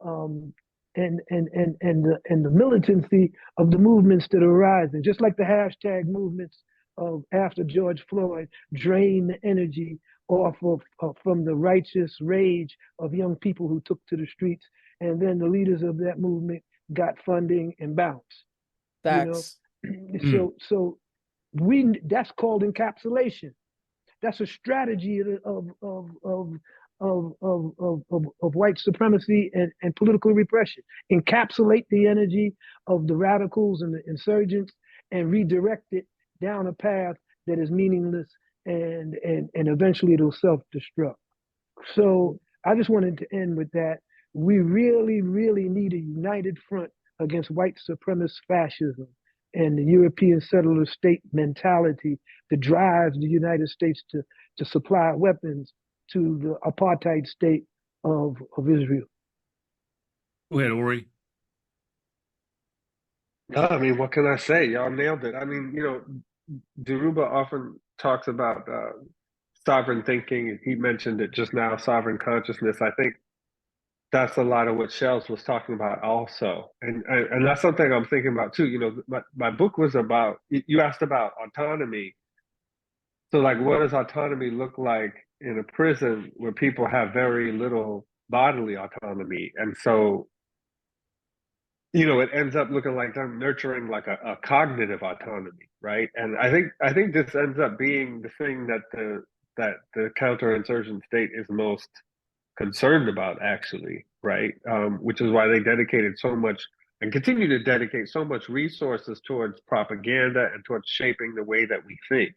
the militancy of the movements that are rising, just like the hashtag movements of after George Floyd drain the energy off of from the righteous rage of young people who took to the streets, and then the leaders of that movement got funding and bounced. Facts. You know, so that's called encapsulation. That's a strategy of white supremacy and political repression. Encapsulate the energy of the radicals and the insurgents and redirect it down a path that is meaningless and eventually it'll self-destruct. So I just wanted to end with that. We really, really need a united front against white supremacist fascism and the European settler state mentality that drives the United States to supply weapons to the apartheid state of Israel. Go ahead, Ori. No, I mean, what can I say? Y'all nailed it. I mean, you know, Daruba often talks about sovereign thinking. He mentioned it just now, sovereign consciousness. I think that's a lot of what Shells was talking about also. And that's something I'm thinking about too. You know, my book was about, you asked about autonomy. So like, what does autonomy look like in a prison where people have very little bodily autonomy? And so, you know, it ends up looking like them nurturing like a cognitive autonomy, right? And I think this ends up being the thing that the counterinsurgent state is most concerned about, actually, right? Which is why they dedicated so much and continue to dedicate so much resources towards propaganda and towards shaping the way that we think.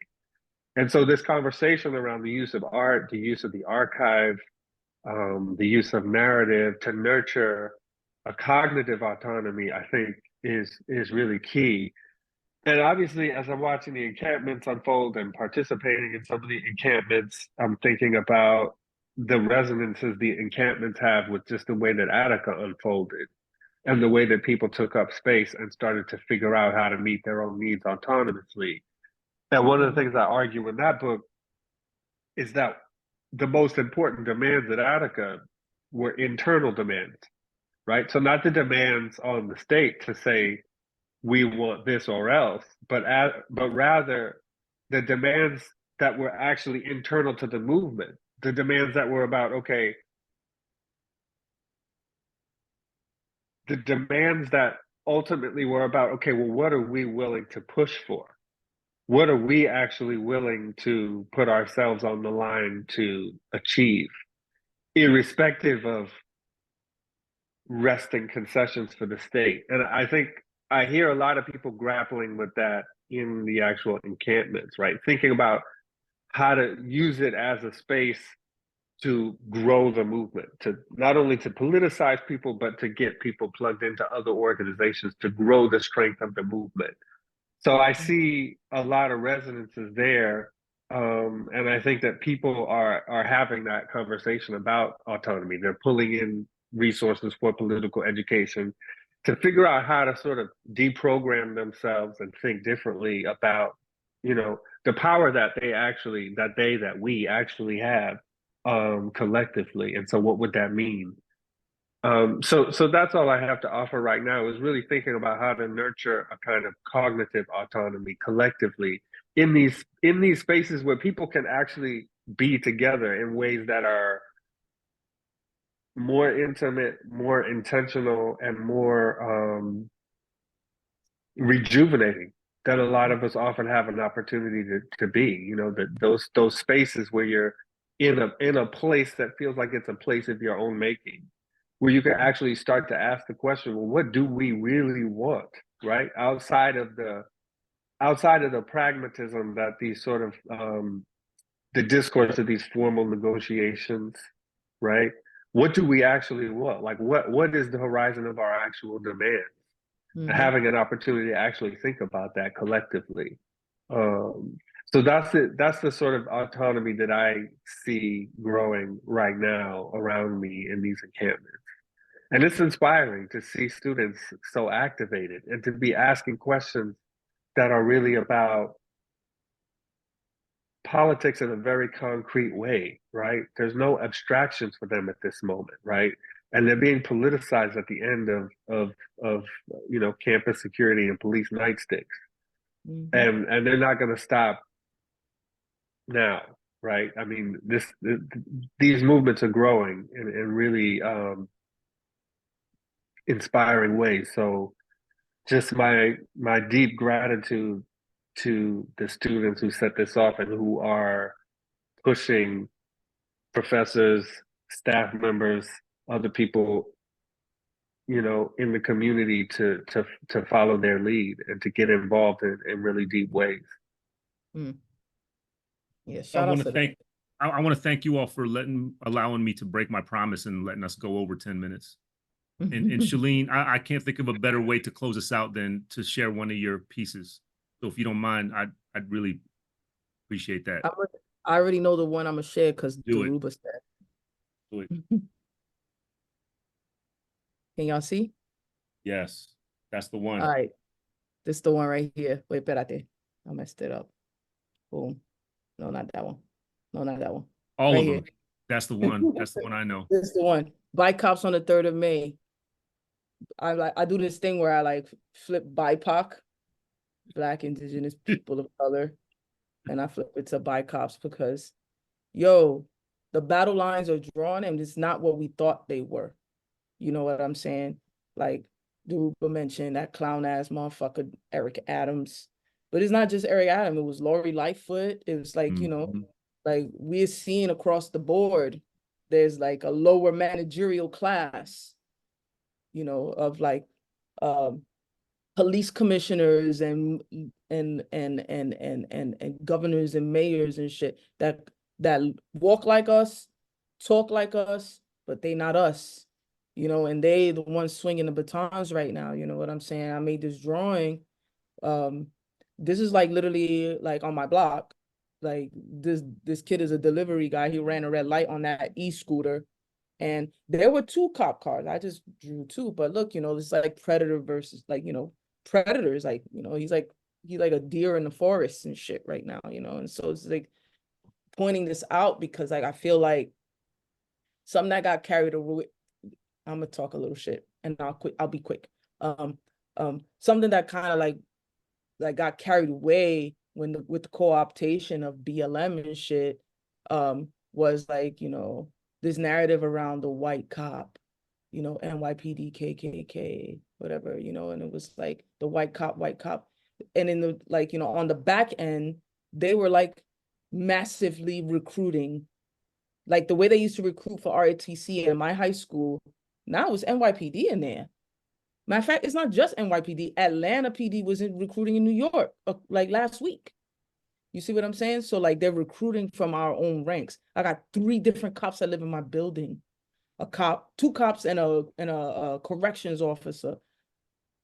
And so this conversation around the use of art, the use of the archive, the use of narrative to nurture a cognitive autonomy, I think is really key. And obviously, as I'm watching the encampments unfold and participating in some of the encampments, I'm thinking about the resonances the encampments have with just the way that Attica unfolded and the way that people took up space and started to figure out how to meet their own needs autonomously. And one of the things I argue in that book is that the most important demands at Attica were internal demands, right? So not the demands on the state to say, we want this or else, but rather the demands that were actually internal to the movement, the demands that were about, okay, the demands that ultimately were about, okay, well, what are we willing to push for? What are we actually willing to put ourselves on the line to achieve, irrespective of resting concessions for the state? And I think I hear a lot of people grappling with that in the actual encampments, right? Thinking about how to use it as a space to grow the movement, to not only to politicize people, but to get people plugged into other organizations to grow the strength of the movement. So I see a lot of resonances there. And I think that people are having that conversation about autonomy. They're pulling in resources for political education to figure out how to sort of deprogram themselves and think differently about, you know, the power that we actually have collectively. And so what would that mean? So that's all I have to offer right now, is really thinking about how to nurture a kind of cognitive autonomy collectively in these spaces where people can actually be together in ways that are more intimate, more intentional, and more rejuvenating than a lot of us often have an opportunity to be. You know, that those spaces where you're in a place that feels like it's a place of your own making, where you can actually start to ask the question, well, what do we really want, right? Outside of the pragmatism that these sort of the discourse of these formal negotiations, right? What do we actually want? Like what is the horizon of our actual demands? Mhm. Having an opportunity to actually think about that collectively. So that's it. That's the sort of autonomy that I see growing right now around me in these encampments. And it's inspiring to see students so activated and to be asking questions that are really about politics in a very concrete way, right? There's no abstractions for them at this moment, right? And they're being politicized at the end of you know, campus security and police nightsticks. Mhm. And they're not going to stop now, right? I mean, these movements are growing in really inspiring ways. So just my deep gratitude to the students who set this off and who are pushing professors, staff members, other people, you know, in the community to follow their lead and to get involved in really deep ways. Mm. Yeah, I shout out want to to them. thank I want to thank you all for allowing me to break my promise and letting us go over 10 minutes. And Shellyne, I can't think of a better way to close us out than to share one of your pieces. So if you don't mind, I'd really appreciate that. I already know the one I'm gonna share because Do it. Daruba said. Do it. Can y'all see? Yes, that's the one. All right. This is the one right here. Wait, espérate. I messed it up. Boom. No, not that one. No, not that one. All Right of them. here. That's the one. That's the one I know. This is the one. Bike cops on the 3rd of May. I do this thing where I like flip BIPOC, Black, Indigenous people of color, and I flip it to BICOPS because, yo, the battle lines are drawn and it's not what we thought they were. You know what I'm saying? Like Daruba mentioned that clown ass motherfucker Eric Adams, but it's not just Eric Adams. It was Lori Lightfoot. It was like, you know, like we're seeing across the board, there's like a lower managerial class, you know, of like police commissioners and governors and mayors and shit that walk like us, talk like us, but they not us, you know, and they the ones swinging the batons right now. You know what I'm saying? I made this drawing. This is like literally like on my block. Like this kid is a delivery guy. He ran a red light on that e-scooter. And there were 2 cop cars. I just drew 2, but look, you know, it's like predator versus like, you know, predators. Like, you know, he's like a deer in the forest and shit right now, you know. And so it's like pointing this out because like I feel like something that got carried away. I'm gonna talk a little shit and I'll be quick. Something that kind of like got carried away with the co-optation of BLM and shit was like, you know, this narrative around the white cop, you know, NYPD, KKK, whatever, you know, and it was like the white cop. And in the, like, you know, on the back end, they were like massively recruiting, like the way they used to recruit for ROTC in my high school. Now it's NYPD in there. Matter of fact, it's not just NYPD. Atlanta PD was recruiting in New York, like last week. You see what I'm saying? So like they're recruiting from our own ranks. I got 3 different cops that live in my building. A cop, 2 cops and a corrections officer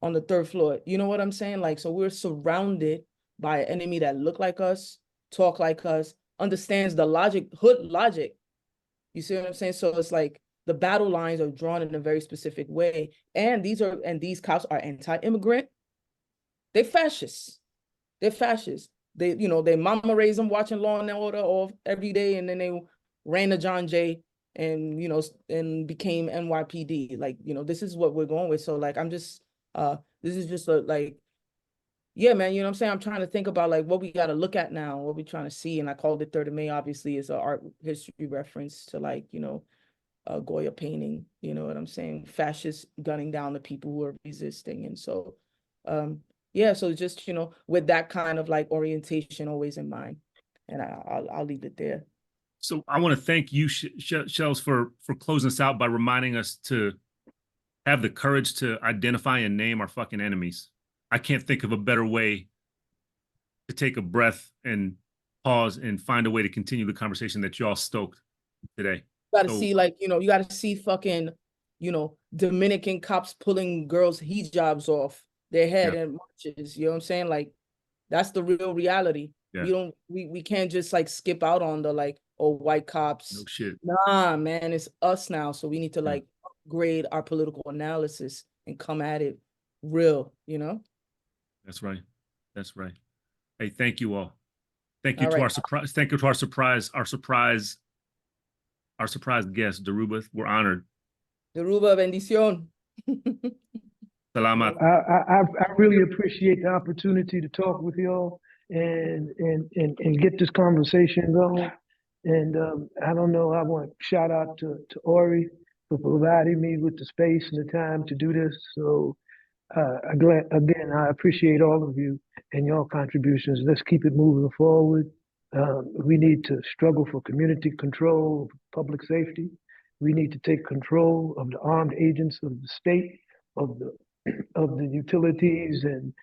on the 3rd floor. You know what I'm saying? Like, so we're surrounded by an enemy that look like us, talk like us, understands the logic, hood logic. You see what I'm saying? So it's like the battle lines are drawn in a very specific way. And these cops are anti-immigrant. They fascists. They're fascists. They, you know, they mama raised them watching Law and Order all every day, and then they ran to John Jay and, you know, and became NYPD. Like, you know, this is what we're going with. So like, I'm just, this is just like, yeah, man, you know what I'm saying? I'm trying to think about like what we got to look at now, what we're trying to see. And I called it 3rd of May, obviously, is an art history reference to like, you know, Goya painting, you know what I'm saying? Fascists gunning down the people who are resisting. And so, yeah, so just, you know, with that kind of like orientation always in mind. And I'll leave it there. So I want to thank you, Shells, for closing us out by reminding us to have the courage to identify and name our fucking enemies. I can't think of a better way to take a breath and pause and find a way to continue the conversation that y'all stoked today. You gotta see, like, you know, you gotta see fucking, you know, Dominican cops pulling girls' hijabs off their head and marches. You know what I'm saying? Like, that's the real reality. Yeah. We can't just like skip out on the like, oh, white cops. No shit. Nah, man, it's us now. So we need to like upgrade our political analysis and come at it real, you know? That's right. That's right. Hey, thank you all. Thank you to our surprise. Thank you to our surprise guest, Daruba. We're honored. Daruba, bendición. Salamat. I really appreciate the opportunity to talk with y'all and get this conversation going. And I don't know, I want to shout out to Ori for providing me with the space and the time to do this. So again, I appreciate all of you and your contributions. Let's keep it moving forward. We need to struggle for community control, public safety. We need to take control of the armed agents of the state, of the utilities and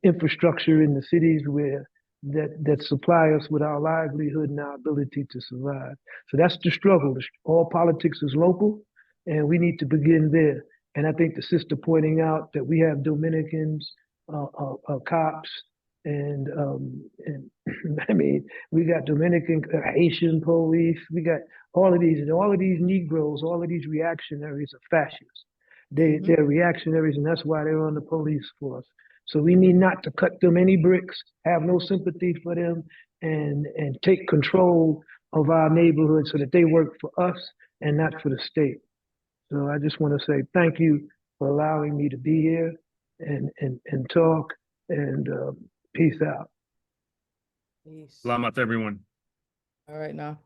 infrastructure in the cities where that supply us with our livelihood and our ability to survive. So that's the struggle. All politics is local, and we need to begin there. And I think the sister pointing out that we have Dominicans, cops, and I mean, we got Dominican, Haitian police, we got all of these, and all of these Negroes, all of these reactionaries are fascists. They're reactionaries, and that's why they're on the police force. So we need not to cut them any bricks, have no sympathy for them, and take control of our neighborhood so that they work for us and not for the state. So I just want to say thank you for allowing me to be here and talk, and peace out. Peace. Salamat, everyone. All right now.